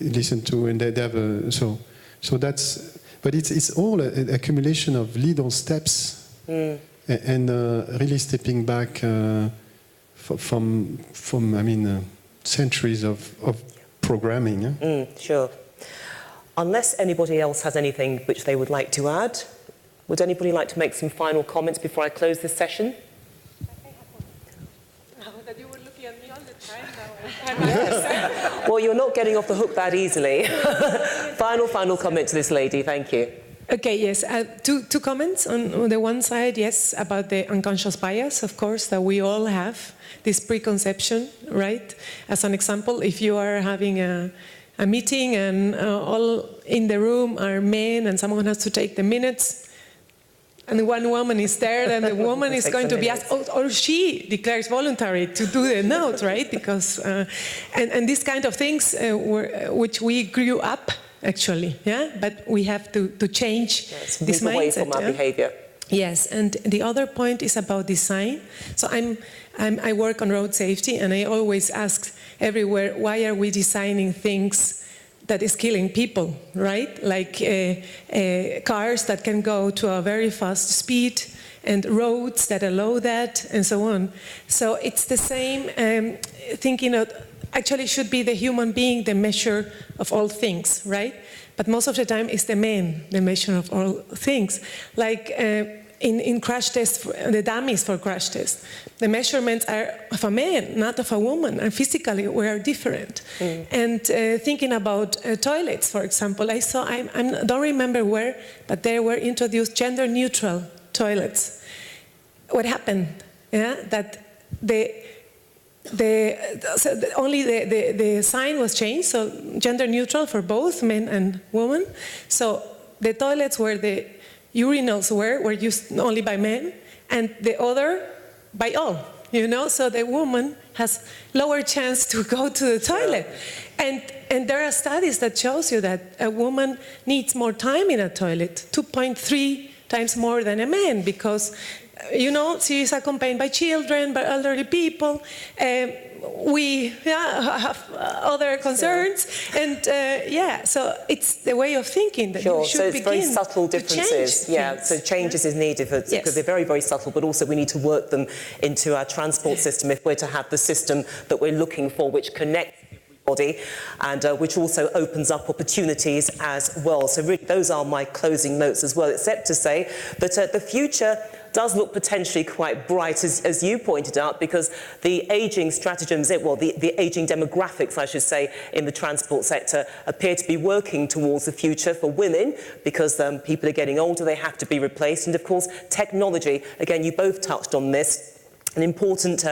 listened to, and they have so that's. But it's all an accumulation of little steps, and really stepping back from I mean centuries of programming. Sure. Unless anybody else has anything which they would like to add, would anybody like to make some final comments before I close this session? That you were looking at me all the time Yes. Well, you're not getting off the hook that easily. Final comment to this lady. Thank you. Okay, yes. Two comments. On the one side, yes, about the unconscious bias, of course, that we all have, this preconception, right? As an example, if you are having a meeting and all in the room are men and someone has to take the minutes, and one woman is there, and the woman is going to be asked, or she declares voluntary to do the notes, right? Because, and these kind of things which we grew up, actually, yeah? But we have to change this mindset. Away from our behavior. Yes, and the other point is about design. So I work on road safety, and I always ask everywhere, why are we designing things that is killing people, right? Like cars that can go to a very fast speed, and roads that allow that, and so on. So it's the same thinking of, actually should be the human being the measure of all things, right? But most of the time it's the man, the measure of all things. Like in crash tests, the dummies for crash tests, the measurements are of a man, not of a woman, and physically we are different. And thinking about toilets, for example, I don't remember where, but there were introduced gender-neutral toilets. What happened? Yeah, that only the sign was changed, so gender-neutral for both men and women. So the toilets where the urinals were used only by men, and the other by all, you know, so the woman has lower chance to go to the toilet. And there are studies that shows you that a woman needs more time in a toilet, 2.3 times more than a man, because, you know, she is accompanied by children, by elderly people. We have other concerns, and so it's the way of thinking that you should begin. So it's very subtle differences. So changes is needed because they're very, very subtle, but also we need to work them into our transport system if we're to have the system that we're looking for, which connects body, and which also opens up opportunities as well. So really, those are my closing notes as well, except to say that the future does look potentially quite bright, as you pointed out, because the ageing stratagems, well, the ageing demographics, I should say, in the transport sector appear to be working towards the future for women, because people are getting older, they have to be replaced, and of course, technology, again, you both touched on this, an important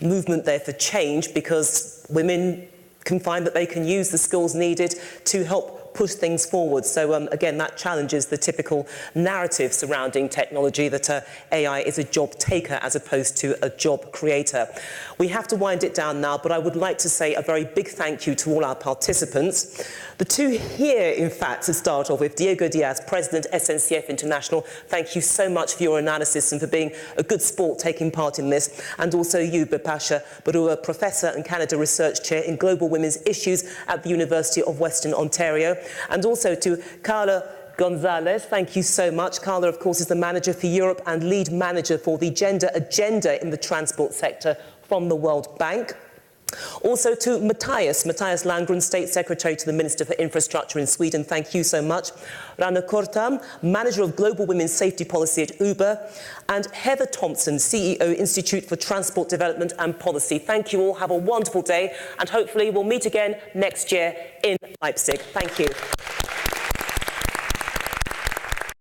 movement there for change, because women can find that they can use the skills needed to help push things forward. So again, that challenges the typical narrative surrounding technology that AI is a job taker as opposed to a job creator. We have to wind it down now, but I would like to say a very big thank you to all our participants. The two here, in fact, to start off with, Diego Diaz, President, SNCF International, thank you so much for your analysis and for being a good sport taking part in this. And also you, Bipasha Barua, Professor and Canada Research Chair in Global Women's Issues at the University of Western Ontario. And also to Carla Gonzalez, thank you so much. Carla, of course, is the Manager for Europe and Lead Manager for the Gender Agenda in the transport sector from the World Bank. Also to Matthias Landgren, State Secretary to the Minister for Infrastructure in Sweden. Thank you so much. Rana Kortam, Manager of Global Women's Safety Policy at Uber. And Heather Thompson, CEO, Institute for Transport Development and Policy. Thank you all. Have a wonderful day. And hopefully we'll meet again next year in Leipzig. Thank you.